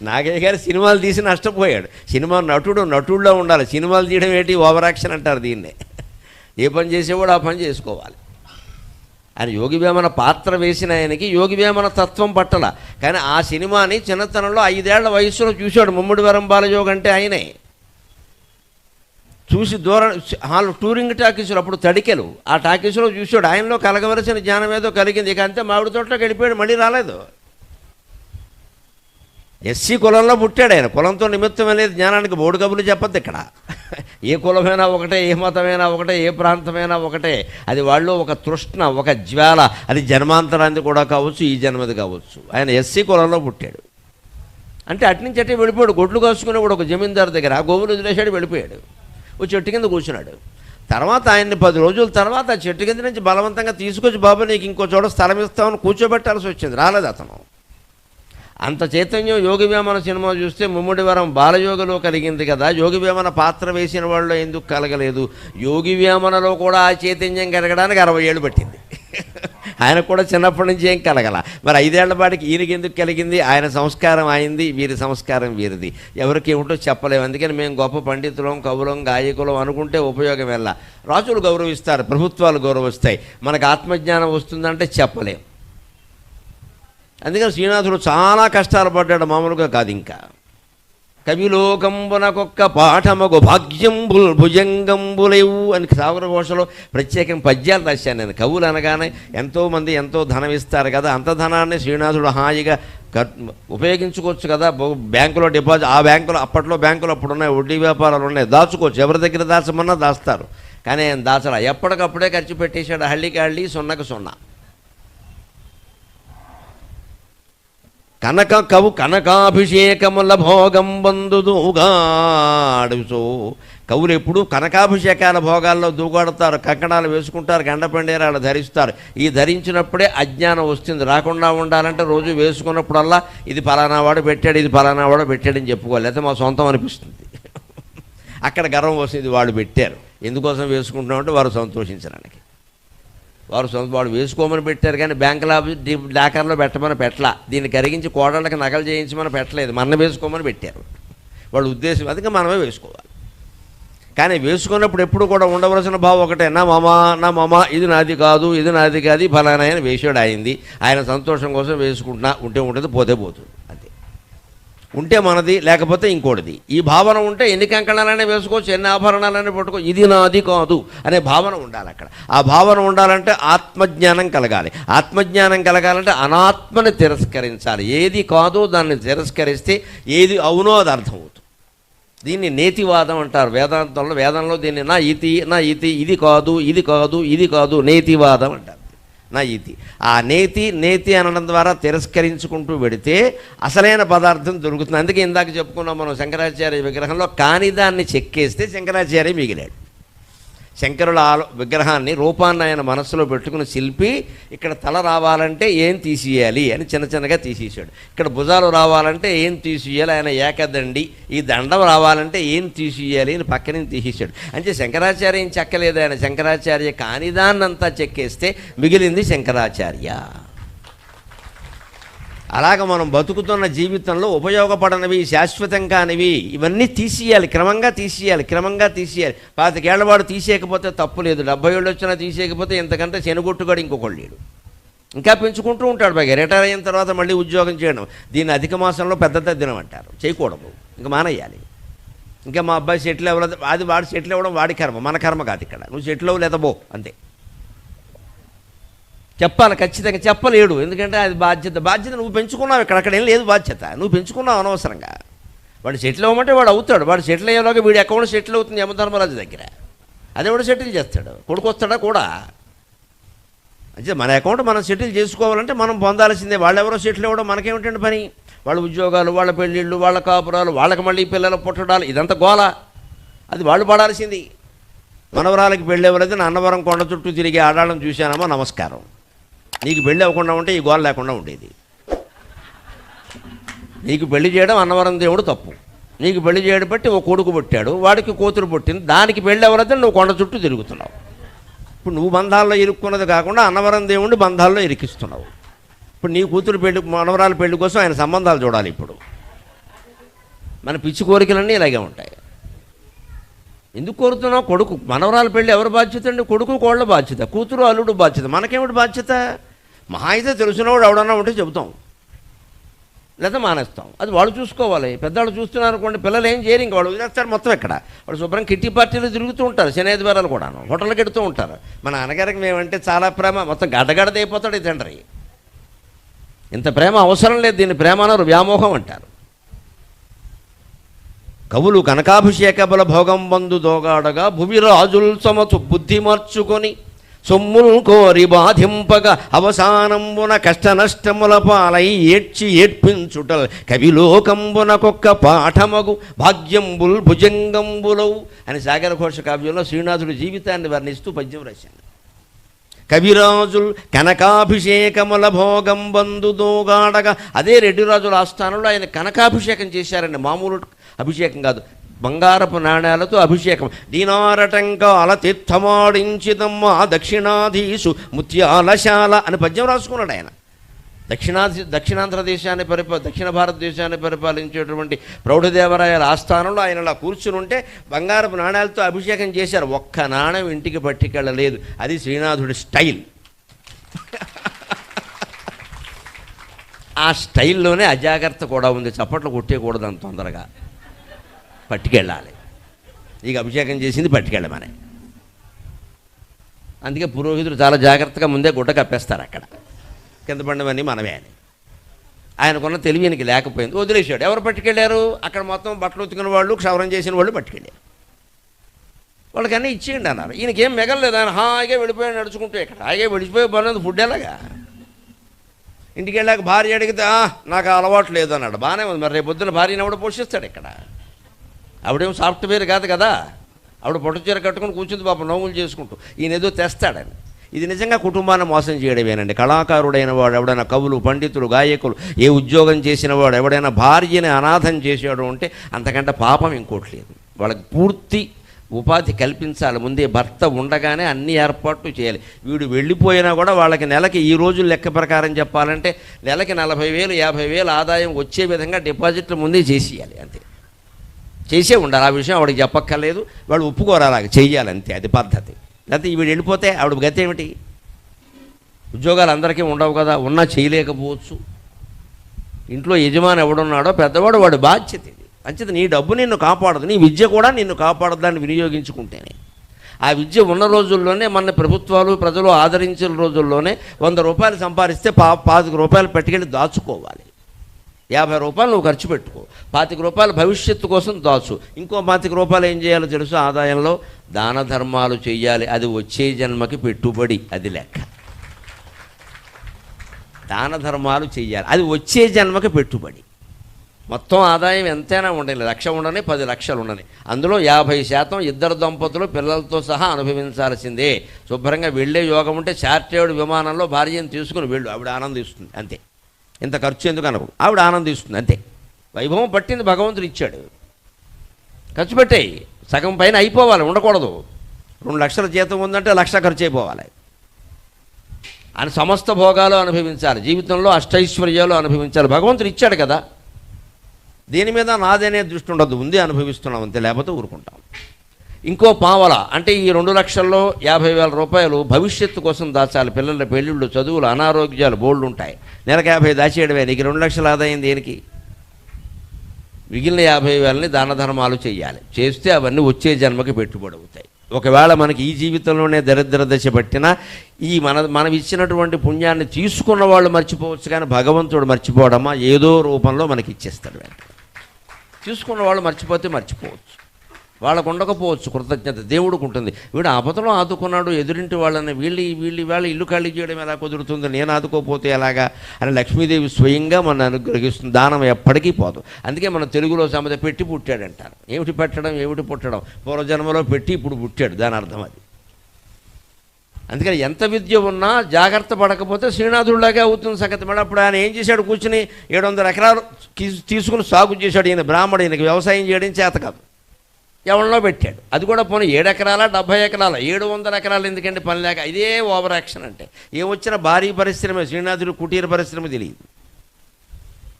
నాగయ్య గారి సినిమాలు తీసి నష్టపోయాడు. సినిమా నటుడులో ఉండాలి, సినిమాలు తీయడం ఏంటి, ఓవర్ యాక్షన్ అంటారు దీన్నే. ఏ పని చేసేవాడు ఆ పని చేసుకోవాలి. ఆయన యోగి వేమన పాత్ర వేసిన ఆయనకి యోగి వేమన తత్వం పట్టల. కానీ ఆ సినిమాని చిన్నతనంలో 5 ఏళ్ల వయసులో చూశాడు ముమ్మడివరం బాలయోగి అంటే ఆయనే. చూసి దూరం టూరింగ్ టాకీసులు, అప్పుడు తడికెలు, ఆ టాకీసులో చూశాడు. ఆయనలో కలగవలసిన జ్ఞానం ఏదో కలిగింది. ఇక అంతే, మామిడి తోటలోకి వెళ్ళిపోయాడు, మళ్ళీ రాలేదు. ఎస్సీ కులంలో పుట్టాడు ఆయన. కులంతో నిమిత్తం లేదు, జ్ఞానానికి బోడు కబుర్లు చెప్పద్దు ఇక్కడ. ఏ కులమైనా ఒకటే, ఏ మతమైనా ఒకటే, ఏ ప్రాంతమైనా ఒకటే. అది వాళ్ళు ఒక తృష్ణ, ఒక జ్వాల. అది జన్మాంతరాన్ని కూడా కావచ్చు, ఈ జన్మది కావచ్చు. ఆయన ఎస్సీ కులంలో పుట్టాడు అంటే అట్నుంచి అట్టే వెళ్ళిపోయాడు. గొడ్లు కాసుకుని కూడా ఒక జమీందారు దగ్గర ఆ గోవులు వదిలేశాడు, వెళ్ళిపోయాడు. ఓ చెట్టు కింద కూర్చున్నాడు. తర్వాత ఆయన్ని 10 రోజుల తర్వాత ఆ చెట్టు కింద నుంచి బలవంతంగా తీసుకొచ్చి, బాబు నీకు ఇంకో చోట స్థలం ఇస్తామని కూర్చోబెట్టాల్సి వచ్చింది. రాలేదు అతను. అంత చైతన్యం యోగి వేమన సినిమా చూస్తే ముమ్మిడివరం బాలయోగిలో కలిగింది కదా, యోగి వేమన పాత్ర వేసిన వాళ్ళు ఎందుకు కలగలేదు? యోగి వేమనలో కూడా ఆ చైతన్యం కలగడానికి 60 ఏళ్ళు పట్టింది. ఆయనకు కూడా చిన్నప్పటి నుంచి ఏం కలగల. మరి 5 ఏళ్ల పాటికి ఈయనకి ఎందుకు కలిగింది? ఆయన సంస్కారం అయింది, వీరి సంస్కారం వీరిది. ఎవరికి ఏమిటో చెప్పలేము. అందుకని మేము గొప్ప పండితులం, కవులం, గాయకులం అనుకుంటే ఉపయోగం వెళ్ళ. రాజులు గౌరవిస్తారు, ప్రభుత్వాలు గౌరవిస్తాయి. మనకు ఆత్మజ్ఞానం వస్తుందంటే చెప్పలేం. అందుకని శ్రీనాథుడు చాలా కష్టాలు పడ్డాడు, మామూలుగా కాదు. ఇంకా కవిలోకంబునకొక్క పాఠమగు భాగ్యంబుల్ భుజంగంబులేవు అని సాగర భాషలో ప్రత్యేకం పద్యాలు రాశాను నేను. కవులు అనగానే ఎంతోమంది ఎంతో ధనం ఇస్తారు కదా, అంత ధనాన్ని శ్రీనాథుడు హాయిగా ఉపయోగించుకోవచ్చు కదా. బ్యాంకులో డిపాజిట్, ఆ బ్యాంకులో అప్పట్లో బ్యాంకులు అప్పుడు ఉన్నాయి, వడ్డీ వ్యాపారాలు ఉన్నాయి, దాచుకోవచ్చు. ఎవరి దగ్గర దాచమన్నా దాస్తారు. కానీ ఆయన దాచరా, ఎప్పటికప్పుడే ఖర్చు పెట్టేశాడు. హళ్ళికి హళ్ళి, సున్నకు సున్నా. కనకాభిషేకముల భోగం బంధుదూగాడుచో. కవులు ఎప్పుడు కనకాభిషేకాల భోగాల్లో దూగాడుతారు, కంకణాలు వేసుకుంటారు, గండపెండేరాలు ధరిస్తారు. ఈ ధరించినప్పుడే అజ్ఞానం వస్తుంది. రాకుండా ఉండాలంటే రోజు వేసుకున్నప్పుడల్లా ఇది పలానా వాడు పెట్టాడు, ఇది పలానా వాడు పెట్టాడని చెప్పుకోవాలి. లేకపోతే మా సొంతం అనిపిస్తుంది. అక్కడ గర్వం వస్తుంది, వాళ్ళు పెట్టారు. ఎందుకోసం వేసుకుంటున్నామంటే వారు సంతోషించడానికి. వాడు వేసుకోమని పెట్టారు కానీ బ్యాంకులో లాకర్లో పెట్టమని పెట్టలా. దీన్ని కరిగించి కోడళ్ళకి నగలు చేయించమని పెట్టలేదు, మన వేసుకోమని పెట్టారు. వాళ్ళ ఉద్దేశం అందుకే మనమే వేసుకోవాలి. కానీ వేసుకున్నప్పుడు ఎప్పుడు కూడా ఉండవలసిన భావం ఒకటే, నా మామ ఇది నాది కాదు, ఇది నాది కాదు, ఫలానా ఆయన వేసాడు అయింది. ఆయన సంతోషం కోసం వేసుకుంటున్నా, ఉంటే ఉంటుంది, పోతే పోతుంది. అంతే. ఉంటే మనది, లేకపోతే ఇంకోటిది. ఈ భావన ఉంటే ఎన్ని కంకణాలైనా వేసుకోవచ్చు, ఎన్ని ఆభరణాలైనా పట్టుకోవచ్చు. ఇది నాది కాదు అనే భావన ఉండాలి అక్కడ. ఆ భావన ఉండాలంటే ఆత్మజ్ఞానం కలగాలి. ఆత్మజ్ఞానం కలగాలంటే అనాత్మని తిరస్కరించాలి. ఏది కాదో దాన్ని తిరస్కరిస్తే ఏది అవునో అది అర్థమవుతుంది. దీన్ని నేతివాదం అంటారు వేదాంతంలో. వేదంలో దీన్ని నా ఇతి ఇది కాదు, ఇది కాదు, ఇది కాదు, నేతివాదం అంటారు. నా ఇతి. ఆ నేతి అనడం ద్వారా తిరస్కరించుకుంటూ పెడితే అసలైన పదార్థం దొరుకుతుంది. అందుకే ఇందాక చెప్పుకున్నాం మనం, శంకరాచార్య విగ్రహంలో కానిదాన్ని చెక్కేస్తే శంకరాచార్య మిగిలాడు. శంకరుల విగ్రహాన్ని, రూపాన్ని ఆయన మనస్సులో పెట్టుకుని శిల్పి ఇక్కడ తల రావాలంటే ఏం తీసేయాలి అని చిన్నగా తీసేసాడు. ఇక్కడ భుజాలు రావాలంటే ఏం తీసేయాలి, ఆయన ఏకదండి. ఈ దండం రావాలంటే ఏం తీసేయాలి అని పక్కనే తీసేసాడు. అంటే శంకరాచార్య ఏం చెక్కలేదు. ఆయన శంకరాచార్య కానిదాన్నంతా చెక్కేస్తే మిగిలింది శంకరాచార్య. అలాగ మనం బతుకుతున్న జీవితంలో ఉపయోగపడనివి, శాశ్వతం కానివి ఇవన్నీ తీసేయాలి, క్రమంగా తీసేయాలి. 25 ఏళ్ల వాడు తీసేయకపోతే తప్పు లేదు, 70 ఏళ్ళు వచ్చినా తీసేయకపోతే ఇంతకంటే శనగొట్టుగాడు ఇంకొకళ్ళు లేడు. ఇంకా పెంచుకుంటూ ఉంటాడు. పైగా రిటైర్ అయిన తర్వాత మళ్ళీ ఉద్యోగం చేయడం, దీన్ని అధిక మాసంలో పెద్ద తద్దినం అంటారు. చేయకూడదు, ఇంకా మానేయాలి. ఇంకా మా అబ్బాయి సెటిల్ అవ్వలేదు, అది వాడు సెటిల్ అవ్వడం వాడి కర్మ, మన కర్మ కాదు. ఇక్కడ నువ్వు సెటిల్ అవ్వలేదా బో, అంతే. చెప్పాలి, ఖచ్చితంగా చెప్పలేడు. ఎందుకంటే అది బాధ్యత నువ్వు పెంచుకున్నావు. అక్కడ ఏం లేదు బాధ్యత, నువ్వు పెంచుకున్నావు అనవసరంగా. వాడు సెటిల్ అవ్వమంటే వాడు అవుతాడు. వాడు సెటిల్ అయ్యేలాగా వీడి అకౌంట్ సెటిల్ అవుతుంది యమధర్మరాజు దగ్గర. అదే వాడు సెటిల్ చేస్తాడు. కొడుకు వస్తాడా కూడా. అంటే మన అకౌంట్ మనం సెటిల్ చేసుకోవాలంటే మనం పొందాల్సిందే. వాళ్ళు ఎవరో సెటిల్ అవ్వడం మనకేమిటండి పని? వాళ్ళ ఉద్యోగాలు, వాళ్ళ పెళ్ళిళ్ళు, వాళ్ళ కాపురాలు, వాళ్ళకి మళ్ళీ పిల్లలు పుట్టడాలు, ఇదంతా గోల. అది వాళ్ళు పడాల్సింది. మనవరాలకి పెళ్ళి ఎవరైతే అన్నవరం కొండ చుట్టూ తిరిగి ఆడాలని చూశానమ్మా, నమస్కారం. నీకు పెళ్ళి అవ్వకుండా ఉంటే ఈ గోల లేకుండా ఉండేది. నీకు పెళ్లి చేయడం అన్నవరం దేవుడు తప్పు. నీకు పెళ్లి చేయడం బట్టి ఓ కొడుకు పుట్టాడు, వాడికి కూతురు పుట్టింది, దానికి పెళ్ళి ఎవరైతే నువ్వు కొండ చుట్టూ తిరుగుతున్నావు. ఇప్పుడు నువ్వు బంధాల్లో ఇరుక్కున్నది కాకుండా అన్నవరం దేవుడిని బంధాల్లో ఇరికిస్తున్నావు. ఇప్పుడు నీ కూతురు పెళ్లి, మనవరాల పెళ్లి కోసం ఆయన సంబంధాలు చూడాలి. ఇప్పుడు మన పిచ్చి కోరికలన్నీ ఇలాగే ఉంటాయి. ఎందుకు కోరుతున్నావు? కొడుకు మనవరాల పెళ్ళి ఎవరు బాధ్యత అండి? కొడుకు కోళ్ళ బాధ్యత, కూతురు అల్లుడు బాధ్యత. మనకేమిటి బాధ్యత? మహా అయితే తెలిసినవాడు ఎవడన్నా ఉంటే చెబుతాం, లేదా మానేస్తాం. అది వాళ్ళు చూసుకోవాలి. పెద్దవాళ్ళు చూస్తున్నారు అనుకోండి, పిల్లలు ఏం చేయరు, ఇంక వాళ్ళు వదిలేస్తారు మొత్తం. ఇక్కడ వాళ్ళు శుభ్రం కిట్టి పార్టీలు తిరుగుతూ ఉంటారు, శనేదివారాలు కూడాను, హోటల్కి ఎడుతూ ఉంటారు. మన నాన్నగారికి మేమంటే చాలా ప్రేమ, మొత్తం గడ్డగడ్డదైపోతాడు ఈ తండ్రి. ఇంత ప్రేమ అవసరం లేదు, దీన్ని ప్రేమ అన్నారు, వ్యామోహం అంటారు. కవులు కనకాభిషేక బల భోగం బందు దోగాడగా భువిరాజుల్ సమతు బుద్ధి మార్చుకొని సొమ్ముల్ కోరి బాధింపగా అవసానంబున కష్ట నష్టముల పాలై ఏడ్చి ఏడ్పించుటల్ కవిలోకంబునకొక్క పాఠమగు భాగ్యంబుల్ భుజంగంబులవు అని సాగర ఘోష కావ్యంలో శ్రీనాథుడి జీవితాన్ని వర్ణిస్తూ పద్యం రాశాను. కవిరాజుల్ కనకాభిషేకముల భోగం బందు దోగాడగా అదే రెడ్డిరాజుల ఆస్థానంలో ఆయన కనకాభిషేకం చేశారండి. మామూలు అభిషేకం కాదు, బంగారపు నాణ్యాలతో అభిషేకం. దీనారటంకాల తీర్థమాడించిదమ్మ దక్షిణాధీసు ముత్యాలశాల అని పద్యం రాసుకున్నాడు ఆయన. దక్షిణాంధ్ర దేశాన్ని దక్షిణ భారతదేశాన్ని పరిపాలించేటువంటి ప్రౌఢదేవరాయల ఆస్థానంలో ఆయన అలా కూర్చుని ఉంటే బంగారపు నాణ్యాలతో అభిషేకం చేశారు. ఒక్క నాణ్యం ఇంటికి పట్టుకెళ్ళలేదు. అది శ్రీనాథుడి స్టైల్. ఆ స్టైల్లోనే అజాగ్రత్త కూడా ఉంది. చప్పట్లు కొట్టేయకూడదు అంత తొందరగా, పట్టుకెళ్ళాలి. ఇక అభిషేకం చేసింది పట్టుకెళ్ళమని. అందుకే పురోహితులు చాలా జాగ్రత్తగా ముందే గుడ్డ కప్పేస్తారు. అక్కడ కింద పడినవన్నీ మనమే అని. ఆయనకున్న తెలివి ఈయనకి లేకపోయింది, వదిలేశాడు. ఎవరు పట్టుకెళ్ళారు? అక్కడ మొత్తం బట్టలు ఉతుకున్న వాళ్ళు, క్షవరం చేసిన వాళ్ళు పట్టుకెళ్ళారు. వాళ్ళకన్నీ ఇచ్చేయండి అన్నారు. ఈయనకేం మిగలలేదు. ఆయన హాయిగా వెళ్ళిపోయాడు నడుచుకుంటూ. ఇక్కడ హాయిగా వెళ్ళిపోయి పనులు ఫుడ్ ఎలాగా. ఇంటికి వెళ్ళాక భార్య అడిగితే నాకు అలవాటు లేదు అన్నాడు. బాగానే ఉంది. మరి రేపు పొద్దున్న భార్యని ఆవిడ పోషిస్తాడు. ఇక్కడ ఆవిడేం సాఫ్ట్వేర్ కాదు కదా. ఆవిడ పొట్టచీర కట్టుకుని కూర్చుంది పాప, నవ్వులు చేసుకుంటూ. ఈయన ఏదో తెస్తాడని. ఇది నిజంగా కుటుంబాన్ని మోసం చేయడమేనండి. కళాకారుడైన వాడు ఎవడైనా, కవులు, పండితులు, గాయకులు, ఏ ఉద్యోగం చేసిన వాడు ఎవడైనా భార్యని అనాథం చేసాడు అంటే అంతకంటే పాపం ఇంకోటి లేదు. వాళ్ళకి పూర్తి ఉపాధి కల్పించాలి. ముందే భర్త ఉండగానే అన్ని ఏర్పాట్లు చేయాలి. వీడు వెళ్ళిపోయినా కూడా వాళ్ళకి నెలకి ఈ రోజు లెక్క ప్రకారం చెప్పాలంటే నెలకి 40,000 50,000 ఆదాయం వచ్చే విధంగా డిపాజిట్లు ముందే చేసేయాలి. అంతే, చేసే ఉండాలి. ఆ విషయం ఆవిడకి చెప్పక్కర్లేదు. వాళ్ళు ఒప్పుకోరు, అలాగే చెయ్యాలి, అంతే. అది పద్ధతి. లేకపోతే వీడు వెళ్ళిపోతే ఆవిడ గతి ఏమిటి? ఉద్యోగాలు అందరికీ ఉండవు కదా, ఉన్నా చేయలేకపోవచ్చు. ఇంట్లో యజమాని ఎవడున్నాడో పెద్దవాడు, వాడు బాధ్యత ఇది. అంచేత నీ డబ్బు నిన్ను కాపాడదు, నీ విద్య కూడా నిన్ను కాపాడదు. దాన్ని వినియోగించుకుంటేనే. ఆ విద్య ఉన్న రోజుల్లోనే, మన ప్రభుత్వాలు ప్రజలు ఆదరించిన రోజుల్లోనే 100 రూపాయలు సంపాదిస్తే 25 రూపాయలు పట్టుకెళ్ళి దాచుకోవాలి. 50 రూపాయలు నువ్వు ఖర్చు పెట్టుకో, 25 రూపాయలు భవిష్యత్తు కోసం దాచు. ఇంకో 25 రూపాయలు ఏం చేయాలో తెలుసు? ఆదాయంలో దాన ధర్మాలు చెయ్యాలి. అది వచ్చే జన్మకి పెట్టుబడి. అది లెక్క. దాన ధర్మాలు చెయ్యాలి, అది వచ్చే జన్మకి పెట్టుబడి. మొత్తం ఆదాయం ఎంతైనా ఉండని, 1,00,000 ఉండని, 10 లక్షలు ఉండని, అందులో 50% ఇద్దరు దంపతులు పిల్లలతో సహా అనుభవించాల్సిందే. శుభ్రంగా వెళ్ళే యోగం ఉంటే చార్టర్డ్ విమానంలో భార్యను తీసుకుని వెళ్ళు, ఆవిడ ఆనందిస్తుంది. అంతే. ఇంత ఖర్చు ఎందుకు అనకు, ఆవిడ ఆనందిస్తుంది. అంతే. వైభవం పట్టింది భగవంతుడు ఇచ్చాడు, ఖర్చు పెట్టేయి. సగం పైన అయిపోవాలి, ఉండకూడదు. 2 లక్షల జీతం ఉందంటే 1,00,000 ఖర్చు అయిపోవాలి. అని సమస్త భోగాలు అనుభవించాలి. జీవితంలో అష్టైశ్వర్యాలు అనుభవించాలి. భగవంతుడు ఇచ్చాడు కదా. దేని మీద నాదనే దృష్టి ఉండదు, ఉంది అనుభవిస్తున్నాం అంతే, లేకపోతే ఊరుకుంటాం. ఇంకో పావల అంటే ఈ 2 లక్షల్లో 50,000 రూపాయలు భవిష్యత్తు కోసం దాచాలి. పిల్లల పెళ్ళిళ్ళు, చదువులు, అనారోగ్యాలు బోల్డ్ ఉంటాయి. నెలకు 50 దాచేయడమే. నీకు 2 లక్షలు ఆదాయం దేనికి? మిగిలిన 50,000ని దాన ధర్మాలు చేయాలి. చేస్తే అవన్నీ వచ్చే జన్మకి పెట్టుబడి అవుతాయి. ఒకవేళ మనకి ఈ జీవితంలోనే దరిద్ర దశ పట్టినా ఈ మనం ఇచ్చినటువంటి పుణ్యాన్ని తీసుకున్న వాళ్ళు మర్చిపోవచ్చు, కానీ భగవంతుడు మర్చిపోవడమా? ఏదో రూపంలో మనకి ఇచ్చేస్తాడు. తీసుకున్న వాళ్ళు మర్చిపోతే మర్చిపోవచ్చు, వాళ్ళకు ఉండకపోవచ్చు కృతజ్ఞత. దేవుడికి ఉంటుంది. వీడు ఆపదలో ఆదుకున్నాడు ఎదురింటి వాళ్ళని, వాళ్ళ ఇల్లు ఖాళీ చేయడం ఎలా కుదురుతుంది, నేను ఆదుకోపోతే ఎలాగా అని లక్ష్మీదేవి స్వయంగా మన అనుగ్రహిస్తుంది. దానం ఎప్పటికీ పోదు. అందుకే మన తెలుగులో సమత పెట్టి పుట్టాడంటారు. ఏమిటి పెట్టడం, ఏమిటి పుట్టడం? పూర్వజన్మలో పెట్టి ఇప్పుడు పుట్టాడు, దాని అర్థం అది. అందుకని ఎంత విద్య ఉన్నా జాగ్రత్త పడకపోతే శ్రీనాథుడిలాగే అవుతుంది సంగతి. మళ్ళీ అప్పుడు ఆయన ఏం చేశాడు? కూర్చుని 700 ఎకరాలు తీసుకుని సాగు చేశాడు. ఈయన బ్రాహ్మడు, ఈయనకి వ్యవసాయం చేయడం చేత కాదు, ఎవరిలో పెట్టాడు. అది కూడా పోనీ 7 ఎకరాల 70 ఎకరాల 700 ఎకరాలు ఎందుకంటే పని లేక. ఇదే ఓవర్ యాక్షన్ అంటే. ఏమొచ్చిన భారీ పరిశ్రమ, శ్రీనాథుడు కుటీర పరిశ్రమ తెలియదు.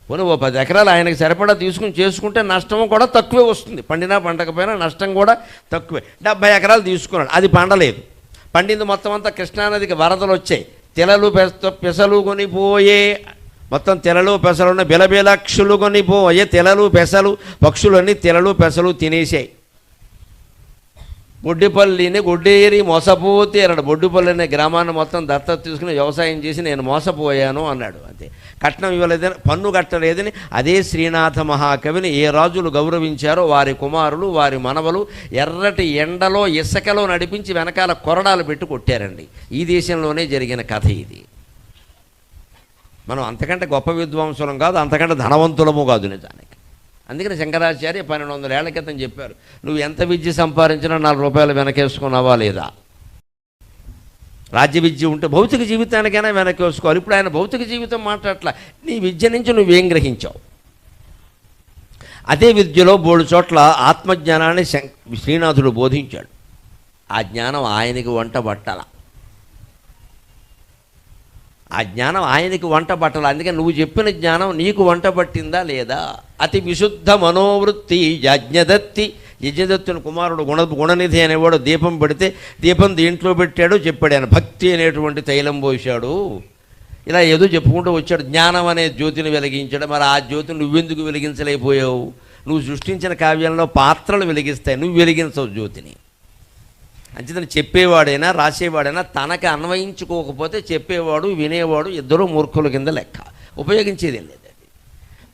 పోనీ 10 ఎకరాలు ఆయనకి సరిపడా తీసుకుని చేసుకుంటే నష్టం కూడా తక్కువే వస్తుంది. పండినా పండకపోయినా నష్టం కూడా తక్కువే. 70 ఎకరాలు తీసుకున్నాడు, అది పండలేదు. పండింది మొత్తం అంతా కృష్ణానదికి వరదలు వచ్చాయి. తెలలు పెసలు కొనిపోయే, మొత్తం తెలలు పెసలున్న బిలబిలక్షులు కొనిపోయే. తెలలు పెసలు పక్షులన్నీ తెలలు పెసలు తినేసాయి. బొడ్డిపల్లిని గొడ్డేరి మోసపోతే అన్నాడు. బొడ్డిపల్లి అనే గ్రామాన్ని మొత్తం దత్తత తీసుకుని వ్యవసాయం చేసి నేను మోసపోయాను అన్నాడు. అంతే. కట్నం ఇవ్వలేదని, పన్ను కట్టలేదని అదే శ్రీనాథ మహాకవిని ఏ రాజులు గౌరవించారో వారి కుమారులు వారి మనవలు ఎర్రటి ఎండలో ఇసుకలో నడిపించి వెనకాల కొరడాలు పెట్టి కొట్టారండి. ఈ దేశంలోనే జరిగిన కథ ఇది. మనం అంతకంటే గొప్ప విద్వాంసులం కాదు, అంతకంటే ధనవంతులము కాదు నిజానికి. అందుకని శంకరాచార్య 1200 ఏళ్ల క్రితం చెప్పారు, నువ్వు ఎంత విద్య సంపాదించినా 4 రూపాయలు వెనకేసుకున్నావా లేదా. రాజ్య విద్య ఉంటే భౌతిక జీవితానికైనా వెనకేసుకోవాలి. ఇప్పుడు ఆయన భౌతిక జీవితం మాట్లాడట్లా, నీ విద్య నుంచి నువ్వేం గ్రహించావు. అదే విద్యలో బోడు చోట్ల ఆత్మజ్ఞానాన్ని శ్రీనాథుడు బోధించాడు. ఆ జ్ఞానం ఆయనకి వంట పట్టాల, ఆ జ్ఞానం ఆయనకి వంట పట్టాలి. అందుకే నువ్వు చెప్పిన జ్ఞానం నీకు వంట పట్టిందా లేదా. అతి విశుద్ధ మనోవృత్తి యజ్ఞదత్తి, యజ్ఞదత్తుని కుమారుడు గుణనిధి అనేవాడు దీపం పెడితే దీపం దీంట్లో పెట్టాడు చెప్పాడు. ఆయన భక్తి అనేటువంటి తైలం పోశాడు. ఇలా ఏదో చెప్పుకుంటూ వచ్చాడు. జ్ఞానం అనే జ్యోతిని వెలిగించాడు. మరి ఆ జ్యోతిని నువ్వెందుకు వెలిగించలేకపోయావు. నువ్వు సృష్టించిన కావ్యంలో పాత్రలు వెలిగిస్తాయి, నువ్వు వెలిగించవు జ్యోతిని. అంచేతను చెప్పేవాడైనా రాసేవాడైనా తనకు అన్వయించుకోకపోతే చెప్పేవాడు వినేవాడు ఇద్దరూ మూర్ఖుల కింద లెక్క, ఉపయోగించేది లేదు.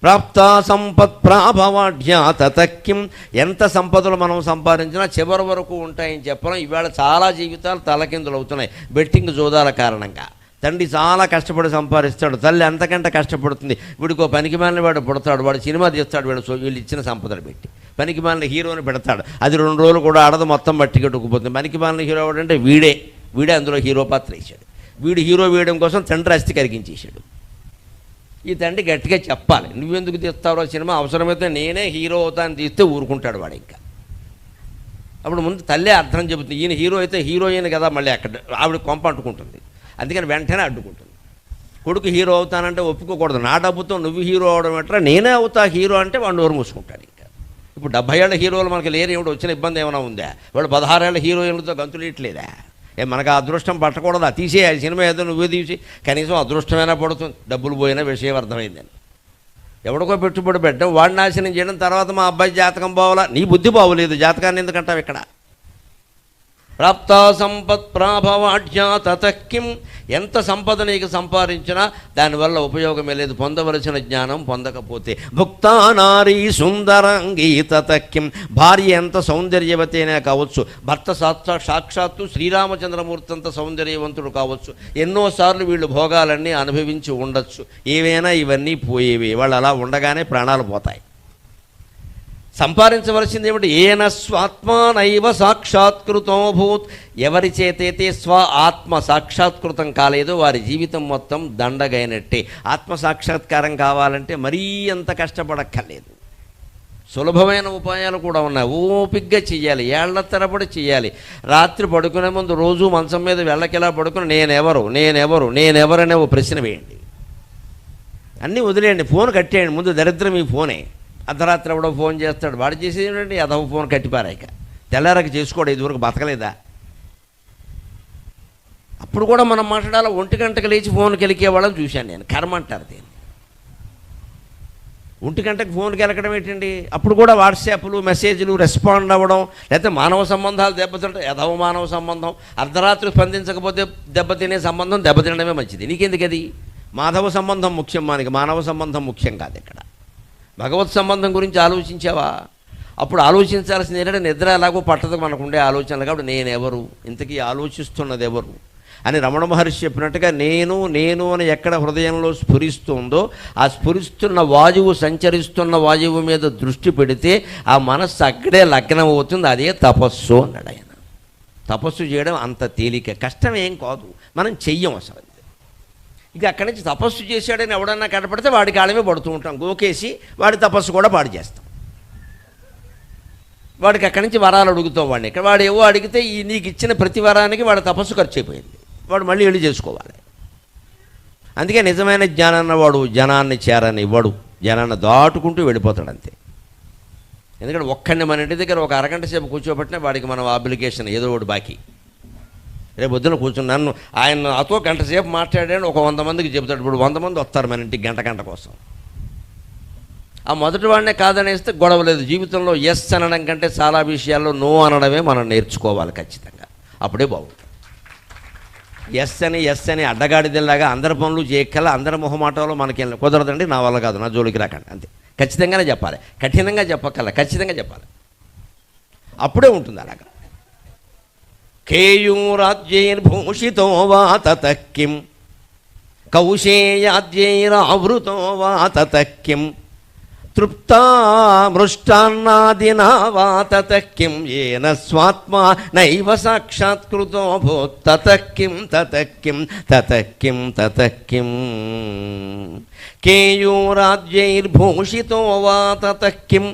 ప్రాప్త సంపత్ ప్రాభవాఢ్యాతకిం, ఎంత సంపదలు మనం సంపాదించినా చివరి వరకు ఉంటాయని చెప్పడం. ఇవాళ చాలా జీవితాలు తలకిందులు అవుతున్నాయి బెట్టింగ్ జోదాల కారణంగా. తండ్రి చాలా కష్టపడి సంపాదిస్తాడు, తల్లి అంతకంటే కష్టపడుతుంది. వీడికో పనికిమాలిన వాడు పుడతాడు, వాడు సినిమా తీస్తాడు వీళ్ళు ఇచ్చిన సంపదలు పెట్టి. పనికిమాలిన హీరోని పెడతాడు, అది 2 రోజులు కూడా ఆడదు, మొత్తం మట్టికెట్టుకుపోతుంది. పనికిమాలిన హీరో అంటే వీడే అందులో హీరో పాత్ర వేసాడు. వీడు హీరో వేయడం కోసం తండ్రి అస్థి కరిగించేశాడు. ఈ తండ్రి గట్టిగా చెప్పాలి, నువ్వెందుకు తీస్తావో సినిమా, అవసరమైతే నేనే హీరో అవుతాను తీస్తే ఊరుకుంటాడు వాడు. ఇంకా అప్పుడు ముందు తల్లే అర్థం చెబుతుంది, ఈయన హీరో అయితే హీరోయిన్ కదా, మళ్ళీ అక్కడ ఆవిడ కొంప అంటుకుంటుంది. అందుకని వెంటనే అడ్డుకుంటుంది. కొడుకు హీరో అవుతానంటే ఒప్పుకోకూడదు. నా డబ్బుతో నువ్వు హీరో అవడం ఎట్లా, నేనే అవుతా హీరో అంటే వాడు నోరు మూసుకుంటాడు. ఇంకా ఇప్పుడు 70 ఏళ్ల హీరోలు మనకి లేరు, ఏమిటి వచ్చిన ఇబ్బంది ఏమైనా ఉందా. వాడు 16 ఏళ్ల హీరోయిన్లతో గంతులు ఇట్లేదా. మనకు ఆ అదృష్టం పట్టకూడదా, తీసేయాలి సినిమా ఏదో నువ్వే తీసి, కనీసం అదృష్టమైనా పడుతుంది. డబ్బులు పోయినా విషయం అర్థమైందని ఎవడికో పెట్టుబడి పెట్టడం, వాడిని నాశనం చేయడం. తర్వాత మా అబ్బాయి జాతకం బావలా, నీ బుద్ధి బాగోలేదు, జాతకాన్ని ఎందుకంటావు ఇక్కడ. ప్రాప్త సంపత్ ప్రాభవాఢ్యాతకిం, ఎంత సంపద నీకు సంపాదించినా దానివల్ల ఉపయోగమే లేదు, పొందవలసిన జ్ఞానం పొందకపోతే. భుక్తా నారీ సుందరంగీ తతకిం, భార్య ఎంత సౌందర్యవతైనా కావచ్చు, భర్త సాక్షాత్తు శ్రీరామచంద్రమూర్తి అంత సౌందర్యవంతుడు కావచ్చు. ఎన్నోసార్లు వీళ్ళు భోగాలన్నీ అనుభవించి ఉండొచ్చు. ఏవైనా ఇవన్నీ పోయేవి, వాళ్ళు అలా ఉండగానే ప్రాణాలు పోతాయి. సంపాదించవలసింది ఏమిటి, ఏన స్వాత్మానైవ సాక్షాత్కృతోభూత్, ఎవరి చేతైతే స్వ ఆత్మ సాక్షాత్కృతం కాలేదో వారి జీవితం మొత్తం దండగైనట్టే. ఆత్మ సాక్షాత్కారం కావాలంటే మరీ అంత కష్టపడక్కర్లేదు, సులభమైన ఉపాయాలు కూడా ఉన్నాయి. ఓపిగ్గా చెయ్యాలి, ఏళ్ల తరబడి చెయ్యాలి. రాత్రి పడుకునే ముందు రోజు మంచం మీద వెళ్ళకిలా పడుకుని నేనెవరనే ఓ ప్రశ్న వేయండి. అన్నీ వదిలేయండి, ఫోన్ కట్టేయండి. ముందు దరిద్రం ఈ ఫోనే. అర్ధరాత్రి ఎవడో ఫోన్ చేస్తాడు, వాడు చేసేది ఏంటంటే అదవ ఫోన్ కట్టిపారాక తెల్లారకి చేసుకోవడం. ఇదివరకు బతకలేదా. అప్పుడు కూడా మనం మాట్లాడాలి. 1 గంటకు లేచి ఫోన్కి వెళ్ళికేవాళ్ళని చూశాను నేను. కర్మ అంటారు దీన్ని. 1 గంటకు ఫోన్కి వెళ్ళకడం ఏంటండి. అప్పుడు కూడా వాట్సాప్లు మెసేజ్లు రెస్పాండ్ అవ్వడం, లేకపోతే మానవ సంబంధాలు దెబ్బతింటే ఎదవ మానవ సంబంధం. అర్ధరాత్రి స్పందించకపోతే దెబ్బతినే సంబంధం దెబ్బతినడమే మంచిది. నీకెందుకు అది. మాధవ సంబంధం ముఖ్యం, మనకి మానవ సంబంధం ముఖ్యం కాదు. ఇక్కడ భగవత్ సంబంధం గురించి ఆలోచించావా. అప్పుడు ఆలోచించాల్సింది ఏంటంటే నిద్ర ఎలాగో పట్టదు మనకుండే ఆలోచనలు. కాబట్టి నేనెవరు, ఇంతకీ ఆలోచిస్తున్నది ఎవరు అని రమణ మహర్షి చెప్పినట్టుగా నేను అని ఎక్కడ హృదయంలో స్ఫురిస్తుందో ఆ స్ఫురిస్తున్న వాయువు, సంచరిస్తున్న వాయువు మీద దృష్టి పెడితే ఆ మనస్సు అక్కడే లగ్నం అవుతుంది. అదే తపస్సు అన్నాడు ఆయన. తపస్సు చేయడం అంత తేలిక, కష్టం ఏం కాదు, మనం చెయ్యం అసలు. ఇక అక్కడి నుంచి తపస్సు చేశాడని ఎవడన్నా కనపడితే వాడి కాళ్ళమే పడుతూ ఉంటాం, గోకేసి వాడి తపస్సు కూడా పాడు చేస్తాం. వాడికి అక్కడి నుంచి వరాలు అడుగుతాం వాడిని. ఇక్కడ వాడు ఏవో అడిగితే ఈ నీకు ఇచ్చిన ప్రతి వరానికి వాడి తపస్సు ఖర్చు అయిపోయింది, వాడు మళ్ళీ వెళ్ళి చేసుకోవాలి. అందుకే నిజమైన జ్ఞానాన్న వాడు జనాన్ని చేరనివ్వడు, జనాన్ని దాటుకుంటూ వెళ్ళిపోతాడు అంతే. ఎందుకంటే ఒక్కడిని మన ఇంటి దగ్గర ఒక అరగంట సేపు కూర్చోబెట్టినా వాడికి మనం అప్లికేషన్ ఏదో ఒకటి బాకీ. రేపు పొద్దున కూర్చున్నాను, ఆయన నాతో గంట సేపు మాట్లాడాను, ఒక 100 మందికి చెబుతాడు. ఇప్పుడు 100 మంది వస్తారు మన ఇంటికి గంట కోసం. ఆ మొదటి వాడినే కాదనేస్తే గొడవ లేదు. జీవితంలో ఎస్ అనడం కంటే చాలా విషయాల్లో నో అనడమే మనం నేర్చుకోవాలి ఖచ్చితంగా. అప్పుడే బాగుంటుంది. ఎస్ అని అడ్డగాడిదెల్లాగా అందరి పనులు చేయక్కల అందరి మొహమాటంలో మనకి కుదరదండి, నా వల్ల కాదు, నా జోలికి రాకండి, అంతే. ఖచ్చితంగానే చెప్పాలి, కఠినంగా చెప్పక్కల, ఖచ్చితంగా చెప్పాలి. అప్పుడే ఉంటుంది అలాగా. కేయూరాజ్యైర్భూషితో వా తతః కిం కౌశేయాద్యైరావృతో వా తతః కిం తృప్తా మృష్టాన్నాదినా వా తతః కిం ఏన స్వాత్మా నైవ సాక్షాత్కృతో భూత్ తతః కిం తతః కిం తతః కిం తతః కిం కేయూరాజ్యైర్భూషితో వా తతః కిం.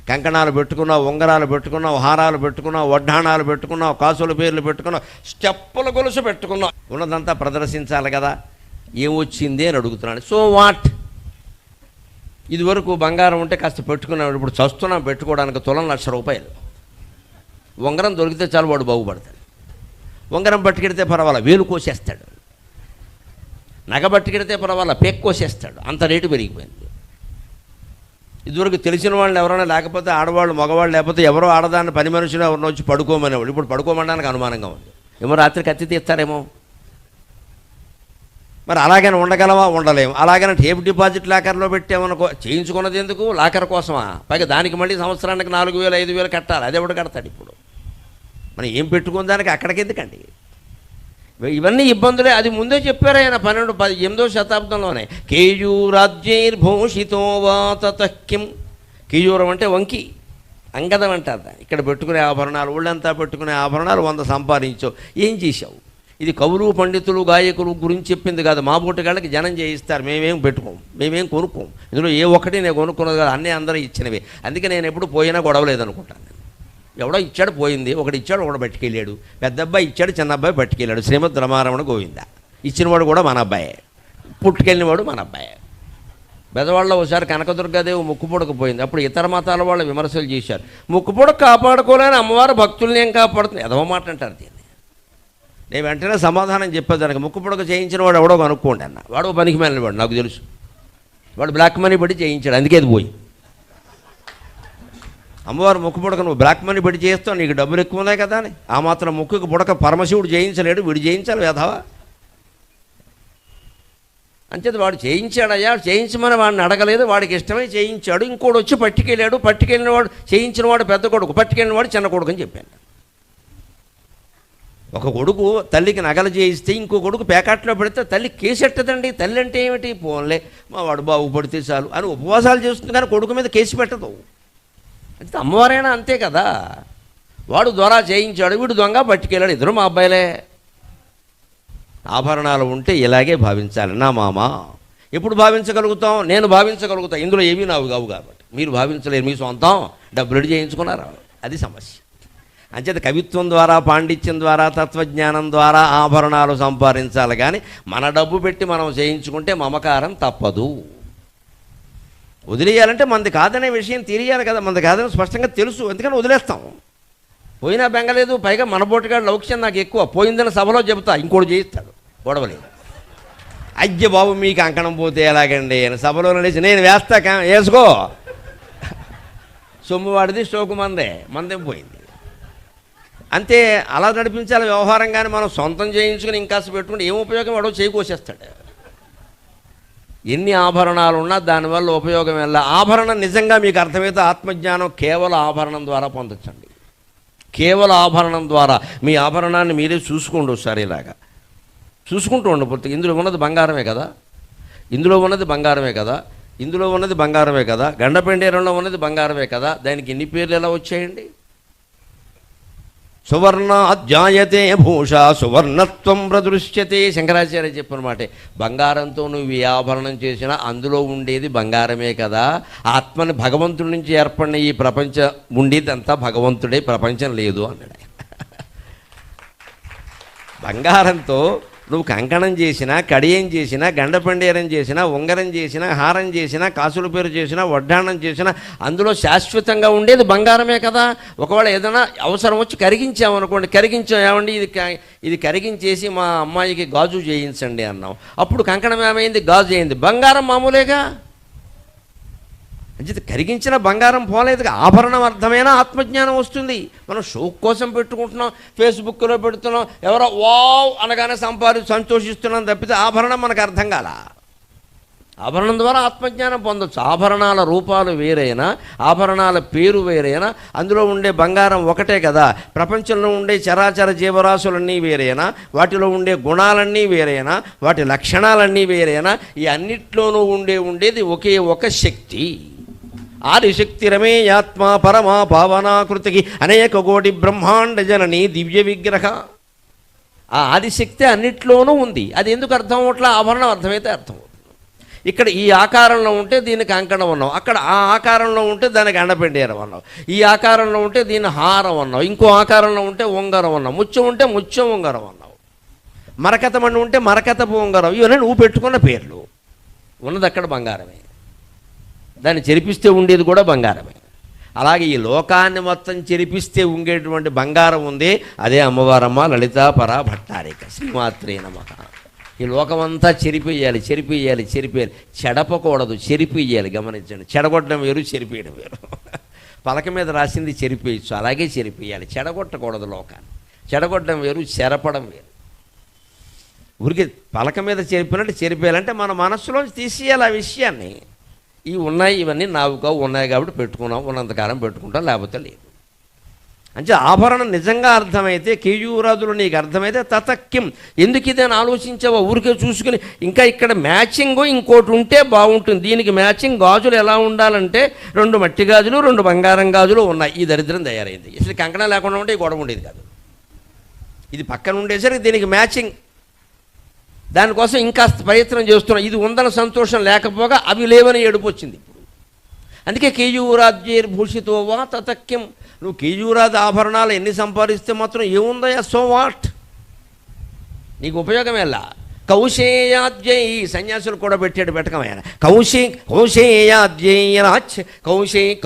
కంకణాలు పెట్టుకున్నావు, ఉంగరాలు పెట్టుకున్నావు, హారాలు పెట్టుకున్నావు, వడ్డాణాలు పెట్టుకున్నావు, కాసుల పేర్లు పెట్టుకున్నావు, స్టెప్పుల గొలుసు పెట్టుకున్నావు, ఉన్నదంతా ప్రదర్శించాలి కదా. ఏమొచ్చింది అని అడుగుతున్నాడు. So what? ఇదివరకు బంగారం ఉంటే కాస్త పెట్టుకున్నాడు, ఇప్పుడు చస్తున్నాం పెట్టుకోవడానికి తులం ₹1,00,000. ఉంగరం దొరికితే చాలు వాడు బాగుపడతాడు. ఉంగరం పట్టుకెడితే పర్వాలా వేలు కోసేస్తాడు, నగ పట్టుకెడితే పర్వాలా పేక్ కోసేస్తాడు, అంత రేటు పెరిగిపోయింది. ఇదివరకు తెలిసిన వాళ్ళు ఎవరైనా లేకపోతే ఆడవాళ్ళు మగవాళ్ళు లేకపోతే ఎవరో ఆడదాన్ని పని మనుషులు ఎవరినో వచ్చి పడుకోమనేవాళ్ళు. ఇప్పుడు పడుకోమనడానికి అనుమానంగా ఉంది. ఏమో రాత్రి కత్తి తీస్తారేమో. మరి అలాగైనా ఉండగలవా? ఉండలేము. అలాగైనా టేప్ డిపాజిట్ లాకర్లో పెట్టామనుకో, చేయించుకున్నది ఎందుకు? లాకర్ కోసమా? పైగా దానికి మళ్ళీ సంవత్సరానికి 4,000 5,000 కట్టాలి. అది ఎవడు కడతాడు ఇప్పుడు? మనం ఏం పెట్టుకున్న దానికి అక్కడికి ఎందుకండి? ఇవన్నీ ఇబ్బందులే. అది ముందే చెప్పారు ఆయన 18వ శతాబ్దంలోనే. కేయూరాజ్యైర్భూషితో వా తతః కిం. కేయూరం అంటే వంకి, అంగదం అంటారు దాన్ని. ఇక్కడ పెట్టుకునే ఆభరణాలు, ఒళ్ళంతా పెట్టుకునే ఆభరణాలు 100 సంపాదించావు, ఏం చేశావు? ఇది కవులు పండితులు గాయకులు గురించి చెప్పింది కాదు. మా బొట్టుగాళ్ళకి జనం చేయిస్తారు, మేమేం పెట్టుకోం, మేమేం కొనుక్కోం. ఇందులో ఏ ఒక్కటి నేను కొనుక్కున్నది కాదు, అన్నీ అందరూ ఇచ్చినవే. అందుకే నేను ఎప్పుడు పోయినా గొడవలేదనుకుంటాను. ఎవడో ఇచ్చాడు, పోయింది. ఒకటి ఇచ్చాడు, ఒకడు పట్టుకెళ్ళాడు. పెద్ద అబ్బాయి ఇచ్చాడు, చిన్న అబ్బాయి పట్టుకెళ్ళాడు. శ్రీమద్ రమారమణ గోవింద. ఇచ్చినవాడు కూడా మన అబ్బాయే, పుట్టుకెళ్ళినవాడు మన అబ్బాయే. పెద్దవాళ్ళు ఒకసారి కనకదుర్గాదేవి ముక్కు పొడకపోయింది. అప్పుడు ఇతర మతాల వాళ్ళు విమర్శలు చేశారు. ముక్కు పొడక కాపాడుకోలేని అమ్మవారు భక్తుల్ని ఏం కాపాడుతుంది? ఎదవ మాట అంటారు దీన్ని. నేను వెంటనే సమాధానం చెప్పేదానికి, ముక్కు పొడక చేయించిన వాడు ఎవడో కనుక్కోండి అన్న. వాడు పనికి వెళ్ళినవాడు, నాకు తెలుసు. వాడు బ్లాక్ మనీ పెట్టి చేయించాడు, అందుకే అది పోయి. అమ్మవారు ముక్కు పుడక నువ్వు బ్లాక్ మనీ పెట్టి చేస్తావు, నీకు డబ్బులు ఎక్కువ ఉన్నాయి కదా అని. ఆ మాత్రం ముక్కుకు పుడక పరమశివుడు చేయించలేడు, వీడు చేయించాలి వేధవా. అంచేది వాడు చేయించాడయ్యా, చేయించమని వాడిని అడగలేదు, వాడికి ఇష్టమై చేయించాడు. ఇంకోటి వచ్చి పట్టుకెళ్ళాడు, పట్టుకెళ్ళిన వాడు, చేయించిన వాడు పెద్ద కొడుకు, పట్టుకెళ్ళిన వాడు చిన్న కొడుకు అని చెప్పాను. ఒక కొడుకు తల్లికి నగలు చేయిస్తే ఇంకో కొడుకు ప్యాకెట్లో పెడితే తల్లి కేసెట్టదండి. తల్లి అంటే ఏమిటి? పోన్లే మా వాడు బాగుపడితే చాలు అని ఉపవాసాలు చేస్తుంది, కానీ కొడుకు మీద కేసు పెట్టదు. అంటే అమ్మవారైనా అంతే కదా. వాడు దొర చేయించాడు, వీడు దొంగ పట్టుకెళ్ళాడు, ఇద్దరు మా అబ్బాయిలే. ఆభరణాలు ఉంటే ఇలాగే భావించాలి. నా మామ ఎప్పుడు భావించగలుగుతాం? నేను భావించగలుగుతాను. ఇందులో ఏమీ నావు కావు కాబట్టి మీరు భావించలేరు. మీ సొంతం డబ్బులు చేయించుకున్నారు, అది సమస్య. అంచేత కవిత్వం ద్వారా, పాండిత్యం ద్వారా, తత్వజ్ఞానం ద్వారా ఆభరణాలు సంపాదించాలి. కానీ మన డబ్బు పెట్టి మనం చేయించుకుంటే మమకారం తప్పదు. వదిలేయాలంటే మనది కాదనే విషయం తెలియాలి కదా. మనది కాదని స్పష్టంగా తెలుసు, ఎందుకని వదిలేస్తాం. పోయినా బెంగలేదు. పైగా మన బోటుగాడు లౌక్యం నాకు ఎక్కువ. పోయిందని సభలో చెబుతా, ఇంకోటి చేయిస్తాడు, గొడవలేదు. అయ్య బాబు మీకు అంకణం పోతే ఎలాగండి అని సభలో లేచి, నేను వేస్తా, వేసుకో. సొమ్ము వాడిది, స్టోకు మందేం పోయింది. అంతే, అలా నడిపించాలి వ్యవహారం. కానీ మనం సొంతం చేయించుకుని ఇంకాస్త పెట్టుకుంటే ఏం ఉపయోగం? వాడు చేకూసేస్తాడు. ఎన్ని ఆభరణాలు ఉన్నా దానివల్ల ఉపయోగం వెళ్ళ. ఆభరణం నిజంగా మీకు అర్థమైతే ఆత్మజ్ఞానం కేవలం ఆభరణం ద్వారా పొందొచ్చండి. కేవలం ఆభరణం ద్వారా. మీ ఆభరణాన్ని మీరే చూసుకోండి ఒకసారి, ఇలాగా చూసుకుంటూ ఉండబోతుంది. ఇందులో ఉన్నది బంగారమే కదా, ఇందులో ఉన్నది బంగారమే కదా, ఇందులో ఉన్నది బంగారమే కదా, గండపెండేరంలో ఉన్నది బంగారమే కదా. దానికి ఎన్ని పేర్లు ఎలా వచ్చాయండి? సువర్ణాధ్యాయతే భూష సువర్ణత్వం ప్రదృశ్యతే. శంకరాచార్య చెప్పిన మాటే. బంగారంతో నువ్వు ఈ ఆభరణం చేసినా అందులో ఉండేది బంగారమే కదా. ఆత్మని భగవంతుడి నుంచి ఏర్పడిన ఈ ప్రపంచం ఉండేదంతా భగవంతుడే, ప్రపంచం లేదు అన్నాడు. బంగారంతో నువ్వు కంకణం చేసినా, కడియం చేసినా, గండపండేరం చేసినా, ఉంగరం చేసినా, హారం చేసినా, కాసుల పేరు చేసినా, వడ్డాణం చేసినా అందులో శాశ్వతంగా ఉండేది బంగారమే కదా. ఒకవేళ ఏదైనా అవసరం వచ్చి కరిగించామనుకోండి, కరిగించాం, ఏమండి ఇది కరిగించేసి మా అమ్మాయికి గాజు చేయించండి అన్నాం. అప్పుడు కంకణం ఏమైంది? గాజు అయింది. బంగారం మామూలేగా. అంచేత కరిగించిన బంగారం పోలేదుగా. ఆభరణం అర్థమైనా ఆత్మజ్ఞానం వస్తుంది. మనం షో కోసం పెట్టుకుంటున్నాం, ఫేస్బుక్లో పెడుతున్నాం, ఎవరో వావ్ అనగానే సంతోషిస్తున్నాం తప్పితే ఆభరణం మనకు అర్థం కాల. ఆభరణం ద్వారా ఆత్మజ్ఞానం పొందొచ్చు. ఆభరణాల రూపాలు వేరైనా, ఆభరణాల పేరు వేరైనా, అందులో ఉండే బంగారం ఒకటే కదా. ప్రపంచంలో ఉండే చరాచర జీవరాశులన్నీ వేరైనా, వాటిలో ఉండే గుణాలన్నీ వేరైనా, వాటి లక్షణాలన్నీ వేరైనా, ఈ అన్నిట్లోనూ ఉండేది ఒకే ఒక శక్తి. ఆదిశక్తి రమేయాత్మ పరమా భావనాకృతికి అనేక కోటి బ్రహ్మాండ జనని దివ్య విగ్రహ. ఆ ఆదిశక్తి అన్నిట్లోనూ ఉంది. అది ఎందుకు అర్థం అవట్లా? ఆభరణం అర్థమైతే అర్థం. ఇక్కడ ఈ ఆకారంలో ఉంటే దీనికి కంకణం అన్నావు, అక్కడ ఆ ఆకారంలో ఉంటే దానికి అండపెండేరం అన్నావు, ఈ ఆకారంలో ఉంటే దీన్ని హారం అన్నావు, ఇంకో ఆకారంలో ఉంటే ఉంగరం అన్నావు, ముత్యం ఉంటే ముత్యం ఉంగరం అన్నావు, మరకతమణి ఉంటే మరకతపు ఉంగరం. ఇవన్నీ నువ్వు పెట్టుకున్న పేర్లు. ఉన్నది అక్కడ బంగారమే. దాన్ని చెరిపిస్తే ఉండేది కూడా బంగారమే. అలాగే ఈ లోకాన్ని మొత్తం చెరిపిస్తే ఉండేటువంటి బంగారం ఉంది, అదే అమ్మవారమ్మ లలితా పరా భట్టారిక. శ్రీమాత్రే నమః. ఈ లోకమంతా చెరిపేయాలి. చెడపకూడదు, చెరిపేయాలి. గమనించండి, చెడగొట్టడం వేరు, చెరిపేయడం వేరు. పలక మీద రాసింది చెరిపేయచ్చు, అలాగే చెరిపేయాలి. చెడగొట్టకూడదు లోకాన్ని. చెడగొట్టడం వేరు, చెరపడం వేరు. ఊరికి పలక మీద చెరిపినట్టు చెరిపేయాలంటే మన మనస్సులోంచి తీసేయాలి ఆ విషయాన్ని. ఇవన్నీ నావుగా ఉన్నాయి కాబట్టి పెట్టుకున్నాం, ఉన్నంతకాలం పెట్టుకుంటాం, లేకపోతే లేదు. అంటే ఆభరణం నిజంగా అర్థమైతే, కేయూరాదులు నీకు అర్థమైతే తతక్యం, ఎందుకు ఇదని ఆలోచించావో? ఊరికే చూసుకుని ఇంకా ఇక్కడ మ్యాచింగ్ ఇంకోటి ఉంటే బాగుంటుంది. దీనికి మ్యాచింగ్ గాజులు ఎలా ఉండాలంటే 2 మట్టి గాజులు 2 బంగారం గాజులు ఉన్నాయి. ఈ దరిద్రం తయారైంది. అసలు కంకణం లేకుండా ఉంటే ఈ గొడవ ఉండేది కాదు. ఇది పక్కన ఉండేసరికి దీనికి మ్యాచింగ్. దానికోసం ఇంకా ప్రయత్నం చేస్తున్నాం. ఇది ఉందన్న సంతోషం లేకపోగా అవి లేవని ఏడుపు వచ్చింది ఇప్పుడు. అందుకే కేయూరాజ్యేర్భూషితో వా తతక్యం. నువ్వు కేయూరాది ఆభరణాలు ఎన్ని సంపాదిస్తే మాత్రం ఏముందయా? So what? నీకు ఉపయోగం ఎలా? కౌశేయాద్యై, సన్యాసులు కూడా పెట్టకమైన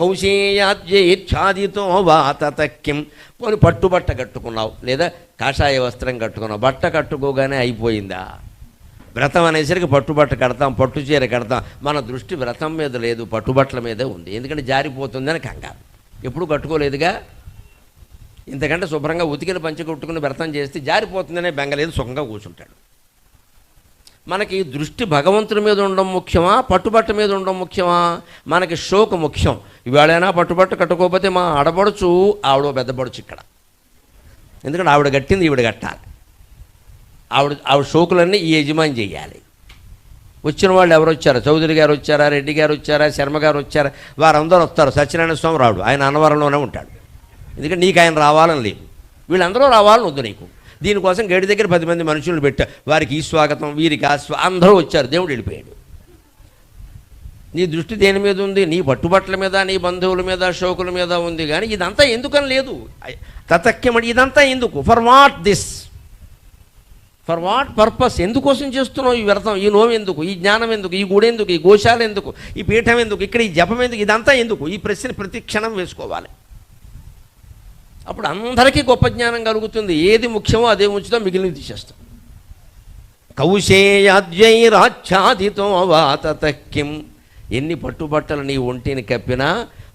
కౌశేయాద్యేచ్ఛాదితో వా తతక్యం. పోనీ పట్టుబట్ట కట్టుకున్నావు, లేదా కాషాయ వస్త్రం కట్టుకున్నావు, బట్ట కట్టుకోగానే అయిపోయిందా? వ్రతం అనేసరికి పట్టుబట్ట కడతాం, పట్టు చీర కడతాం. మన దృష్టి వ్రతం మీద లేదు, పట్టుబట్టల మీదే ఉంది. ఎందుకంటే జారిపోతుందని కంగారు. ఎప్పుడు కట్టుకోలేదుగా. ఇంతకంటే శుభ్రంగా ఉతికిన పంచె కొట్టుకుని వ్రతం చేస్తే జారిపోతుందనే బెంగలేదు, సుఖంగా కూర్చుంటాడు. మనకి దృష్టి భగవంతుడి మీద ఉండడం ముఖ్యమా, పట్టుబట్ట మీద ఉండడం ముఖ్యమా? మనకి షోకు ముఖ్యం. ఇవాళైనా పట్టుబట్ట కట్టుకోకపోతే మా ఆడపడుచు, ఆవిడ పెద్దపడుచు ఇక్కడ. ఎందుకంటే ఆవిడ కట్టింది ఈవిడ కట్టాలి. ఆవిడ షోకులన్నీ ఈ యజమాని చేయాలి. వచ్చిన వాళ్ళు ఎవరు వచ్చారు? చౌదరి గారు వచ్చారా, రెడ్డి గారు వచ్చారా, శర్మ గారు వచ్చారా? వారందరూ వస్తారు. సత్యనారాయణ స్వామి రాడు, ఆయన అన్నవరంలోనే ఉంటాడు. ఎందుకంటే నీకు ఆయన రావాలని లేదు. వీళ్ళందరూ రావాలని వద్దు నీకు. దీనికోసం గేటు దగ్గర 10 మంది మనుషులను పెట్టా. వారికి ఈ స్వాగతం, వీరికి ఆ అందరూ వచ్చారు. దేవుడు వెళ్ళిపోయాడు. నీ దృష్టి దేని మీద ఉంది? నీ పట్టుబట్టల మీద, నీ బంధువుల మీద, షోకుల మీద ఉంది. కానీ ఇదంతా ఎందుకని లేదు. తతక్యమని ఇదంతా ఎందుకు? For what this? For what purpose? ఎందుకోసం చేస్తున్నావు ఈ వ్రతం, ఈ నోము ఎందుకు, ఈ జ్ఞానం ఎందుకు, ఈ గుడి ఎందుకు, ఈ గోశాల ఎందుకు, ఈ పీఠం ఎందుకు, ఇక్కడ ఈ జపం ఎందుకు, ఇదంతా ఎందుకు? ఈ ప్రశ్న ప్రతి క్షణం వేసుకోవాలి. అప్పుడు అందరికీ గొప్ప జ్ఞానం కలుగుతుంది. ఏది ముఖ్యమో అదే ఉంచుతాం, మిగిలిన తీసేస్తాం. కౌశేయాద్యైరాచ్ఛాదితో వా తతక్యం. ఎన్ని పట్టుబట్టలు నీ ఒంటిని కప్పినా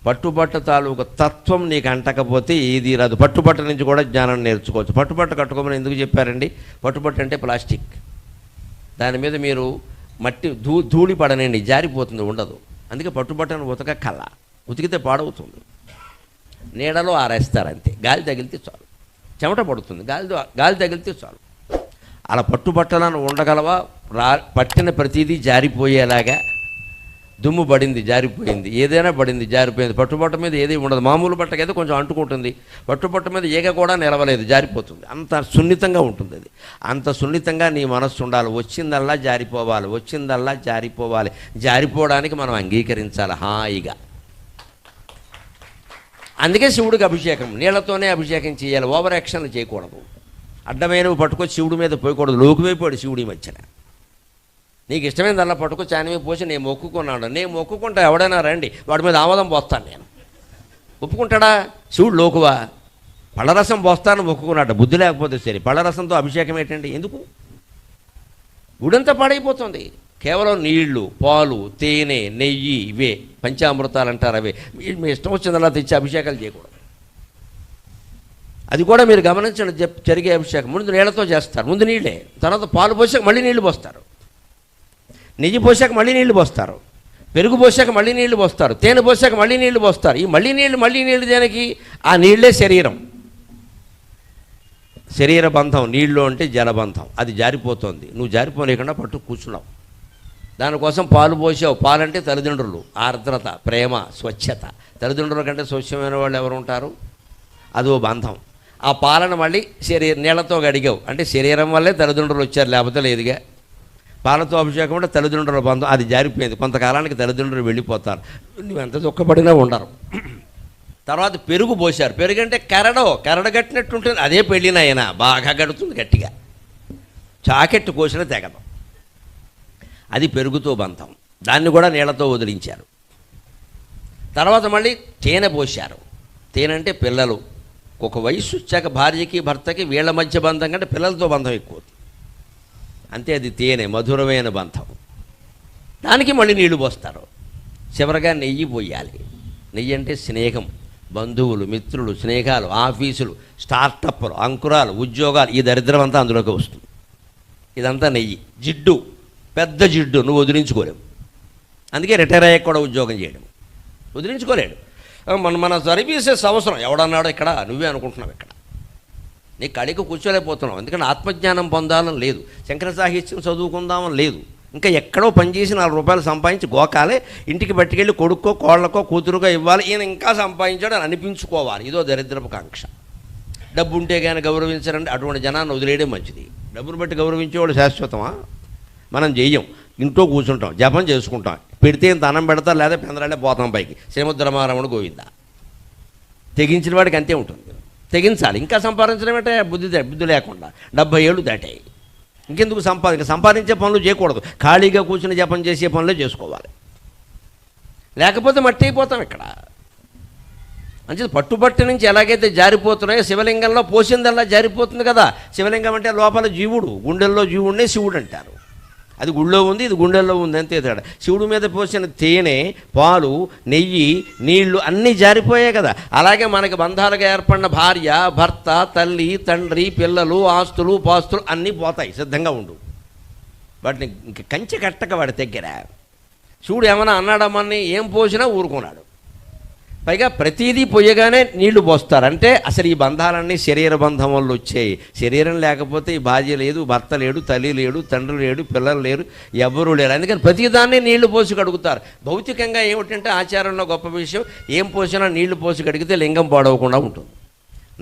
పట్టుబట్ట తాలూకు తత్వం నీకు అంటకపోతే ఏది రాదు. పట్టుబట్ట నుంచి కూడా జ్ఞానం నేర్చుకోవచ్చు. పట్టుబట్ట కట్టుకోమని ఎందుకు చెప్పారండి? పట్టుబట్ట అంటే ప్లాస్టిక్. దాని మీద మీరు మట్టి ధూళి పడనండి, జారిపోతుంది, ఉండదు. అందుకే పట్టుబట్టను ఉతకక్కల, ఉతికితే పాడవుతుంది. నీడలో ఆరేస్తారు అంతే. గాలి తగిలితే చాలు, చెమట పడుతుంది, గాలి తగిలితే చాలు. అలా పట్టుబట్టలను ఉండగలవా? పట్టిన ప్రతిదీ జారిపోయేలాగా. దుమ్ము పడింది, జారిపోయింది, ఏదైనా పడింది, జారిపోయింది. పట్టుబట్ట మీద ఏది ఉండదు. మామూలు బట్టకైతే కొంచెం అంటుకుంటుంది. పట్టుబట్ట మీద ఏగ కూడా నిలవలేదు, జారిపోతుంది. అంత సున్నితంగా ఉంటుంది అది. అంత సున్నితంగా నీ మనస్సు ఉండాలి. వచ్చిందల్లా జారిపోవాలి, వచ్చిందల్లా జారిపోవాలి. జారిపోవడానికి మనం అంగీకరించాలి హాయిగా. అందుకే శివుడికి అభిషేకం నీళ్లతోనే అభిషేకం చేయాలి. ఓవర్ యాక్షన్లు చేయకూడదు. అడ్డమైనవి పట్టుకొచ్చి శివుడి మీద పోయకూడదు. లోకువైపోయాడు శివుడి మధ్యన. నీకు ఇష్టమైన దానిలో పట్టుకొచ్చి ఆయన మీద పోసి నేను మొక్కుకున్నాడు. నేను మొక్కుకుంటా, ఎవడైనా రండి, వాడి మీద ఆమోదం పోస్తాను నేను. ఒప్పుకుంటాడా? శివుడు లోకువా? పళ్ళరసం పోస్తాను మొక్కుకున్నాడు. బుద్ధి లేకపోతే సరే. పళ్ళరసంతో అభిషేకం ఏంటండి? ఎందుకు? గుడంతా పాడైపోతుంది. కేవలం నీళ్లు, పాలు, తేనె, నెయ్యి, ఇవే పంచామృతాలు అంటారు. అవే మీ ఇష్టం వచ్చిందలా తెచ్చి అభిషేకాలు చేయకూడదు. అది కూడా మీరు గమనించండి. జరిగే అభిషేకం ముందు నీళ్లతో చేస్తారు. ముందు నీళ్ళే, తర్వాత పాలు పోసాక మళ్ళీ నీళ్లు పోస్తారు, నెయ్యి పోసాక మళ్ళీ నీళ్లు పోస్తారు, పెరుగు పోసాక మళ్ళీ నీళ్లు పోస్తారు, తేనె పోసాక మళ్ళీ నీళ్లు పోస్తారు. ఈ మళ్ళీ నీళ్లు దేనికి? ఆ నీళ్లే శరీరం. శరీర బంధం నీళ్ళు అంటే జలబంధం. అది జారిపోతుంది. నువ్వు జారిపోలేకుండా పట్టు కూర్చున్నావు. దానికోసం పాలు పోసావు. పాలంటే తల్లిదండ్రులు, ఆర్ద్రత, ప్రేమ, స్వచ్ఛత. తల్లిదండ్రుల కంటే స్వచ్ఛమైన వాళ్ళు ఎవరు ఉంటారు? అదో బంధం. ఆ పాలను మళ్ళీ నీళ్లతో గడిగావు అంటే శరీరం వల్లే తల్లిదండ్రులు వచ్చారు, లేకపోతే లేదుగా. పాలతో అభిషేకం అంటే తల్లిదండ్రుల బంధం, అది జారిపోయింది. కొంతకాలానికి తల్లిదండ్రులు వెళ్ళిపోతారు, నువ్వు ఎంత దుఃఖపడినా ఉండరు. తర్వాత పెరుగు పోశారు. పెరుగు అంటే కరడగట్టినట్టు ఉంటుంది. అదే పెళ్ళినైనా బాగా గడుతుంది గట్టిగా, చాకెట్టు కోసిన తెగదు. అది పెరుగుతో బంధం. దాన్ని కూడా నీళ్లతో వదిలించారు. తర్వాత మళ్ళీ తేనె పోశారు. తేనె అంటే పిల్లలు. ఒక వయసు వచ్చాక భార్యకి భర్తకి వీళ్ళ మధ్య బంధం కంటే పిల్లలతో బంధం ఎక్కువ. అంతే, అది తేనె, మధురమైన బంధం. దానికి మళ్ళీ నీళ్లు పోస్తారు. చివరగా నెయ్యి పోయాలి. నెయ్యి అంటే స్నేహం, బంధువులు, మిత్రులు, స్నేహాలు, ఆఫీసులు, స్టార్టప్లు, అంకురాలు, ఉద్యోగాలు. ఈ దరిద్రం అంతా అందులోకి వస్తుంది. ఇదంతా నెయ్యి. జిడ్డు, పెద్ద జిడ్డు నువ్వు వదిలించుకోలేవు. అందుకే రిటైర్ అయ్యాక కూడా ఉద్యోగం చేయడం వదిలించుకోలేడు. మన సర్వీసెస్ అవసరం. ఎవడన్నాడో ఇక్కడ? నువ్వే అనుకుంటున్నావు. ఇక్కడ నీ కడికి కూర్చోలేకపోతున్నావు. ఎందుకంటే ఆత్మజ్ఞానం పొందాలని లేదు, శంకర సాహిత్యం చదువుకుందామని లేదు. ఇంకా ఎక్కడో పనిచేసి 4 రూపాయలు సంపాదించి గోకాలే, ఇంటికి పట్టుకెళ్ళి కొడుక్కో కోళ్ళకో కూతురుకో ఇవ్వాలి, ఈయన ఇంకా సంపాదించాడు అని అనిపించుకోవాలి. ఇదో దరిద్రపు కాంక్ష. డబ్బు ఉంటే కానీ గౌరవించరండి. అటువంటి జనాన్ని వదిలేయడం మంచిది. డబ్బును బట్టి గౌరవించేవాడు శాశ్వతమా? మనం చెయ్యం, ఇంట్లో కూర్చుంటాం, జపం చేసుకుంటాం. పెడితే ఇంత అన్నం పెడతారు, లేదా పెందరాళ్ళే పోతాం పైకి. శ్రీమద్రమారమణ గోవిందా. తెగించిన వాడికి అంతే ఉంటుంది. తెగించాలి. ఇంకా సంపాదించడం అంటే బుద్ధి లేకుండా 70 ఏళ్ళు దాటాయి. ఇంకెందుకు సంపాదించే పనులు చేయకూడదు. ఖాళీగా కూర్చుని జపం చేసే పనులే చేసుకోవాలి. లేకపోతే మట్టి అయిపోతాం ఇక్కడ. అంటే పట్టుబట్టి నుంచి ఎలాగైతే జారిపోతున్నాయో శివలింగంలో పోసిందల్లా జారిపోతుంది కదా. శివలింగం అంటే లోపల జీవుడు, గుండెల్లో జీవుడినే శివుడు అంటారు. అది గుళ్ళో ఉంది, ఇది గుండెల్లో ఉంది, అంతే తేడా. శివుడి మీద పోసిన తేనె, పాలు, నెయ్యి, నీళ్లు అన్నీ జారిపోయాయి కదా. అలాగే మనకి బంధాలుగా ఏర్పడిన భార్య, భర్త, తల్లి, తండ్రి, పిల్లలు, ఆస్తులు, పాస్తులు అన్నీ పోతాయి. సిద్ధంగా ఉండు. వాటిని ఇంక కంచె కట్టక వాడి దగ్గర. శివుడు ఏమైనా అన్నాడమ్మని ఏం పోసినా ఊరుకున్నాడు. పైగా ప్రతిదీ పొయ్యగానే నీళ్లు పోస్తారు. అంటే అసలు ఈ బంధాలన్నీ శరీర బంధం వల్ల వచ్చాయి. శరీరం లేకపోతే ఈ భార్య లేదు, భర్త లేడు, తల్లి లేడు, తండ్రి లేడు, పిల్లలు లేరు, ఎవరూ లేరు. అందుకని ప్రతిదాన్ని నీళ్లు పోసి కడుగుతారు. భౌతికంగా ఏమిటంటే ఆచారంలో గొప్ప విషయం, ఏం పోసినా నీళ్లు పోసి కడిగితే లింగం పాడవకుండా ఉంటుంది.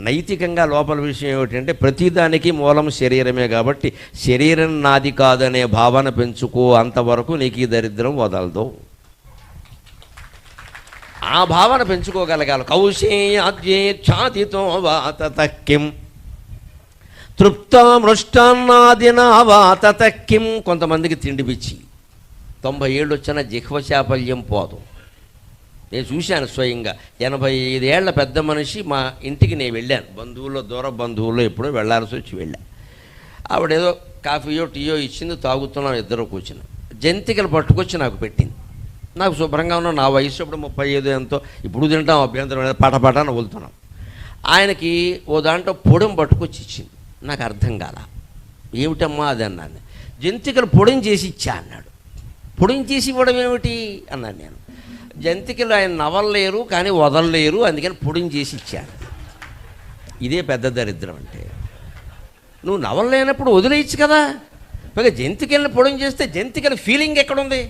నైతికంగా లోపల విషయం ఏమిటంటే ప్రతిదానికి మూలం శరీరమే. కాబట్టి శరీరం నాది కాదనే భావన పెంచుకో, అంతవరకు నీకు ఈ దరిద్రం వదలదు. ఆ భావన పెంచుకోగలగాలి. కౌశేయాద్యేచ్ఛాదితో వాతతక్కిం తృప్తామృష్టాన్నాదినా వాతతక్కిం. కొంతమందికి తిండి పిచ్చి, 90 ఏళ్ళు వచ్చినా జిహ్వశాపల్యం పోదు. నేను చూశాను స్వయంగా. 85 ఏళ్ల పెద్ద మనిషి మా ఇంటికి నేను వెళ్ళాను. బంధువుల్లో, దూర బంధువుల్లో ఎప్పుడో వెళ్ళాల్సి వచ్చి వెళ్ళా. ఆవిడేదో కాఫీయో టీయో ఇచ్చింది, తాగుతున్నాం, ఇద్దరు కూర్చున్నాం. జంతికలు పట్టుకొచ్చి నాకు పెట్టింది. నాకు శుభ్రంగా ఉన్న నా వయసు ఇప్పుడు 35 ఎంతో. ఇప్పుడు తింటాం, అభ్యంతరం పటపట వదులుతున్నాం. ఆయనకి ఓ దాంట్లో పొడం పట్టుకొచ్చి ఇచ్చింది. నాకు అర్థం కాల. ఏమిటమ్మా అది అన్నాను. జంతికలు పొడం చేసి ఇచ్చా అన్నాడు. పొడం చేసి ఇవ్వడం ఏమిటి అన్నాను నేను. జంతికలు ఆయన నవలలేరు కానీ వదలలేరు, అందుకని పొడం చేసి ఇచ్చాను. ఇదే పెద్ద దరిద్రం. అంటే నువ్వు నవలలేనప్పుడు వదిలేయచ్చు కదా. పైగా జంతికలను పొడం చేస్తే జంతికల ఫీలింగ్ ఎక్కడుంది?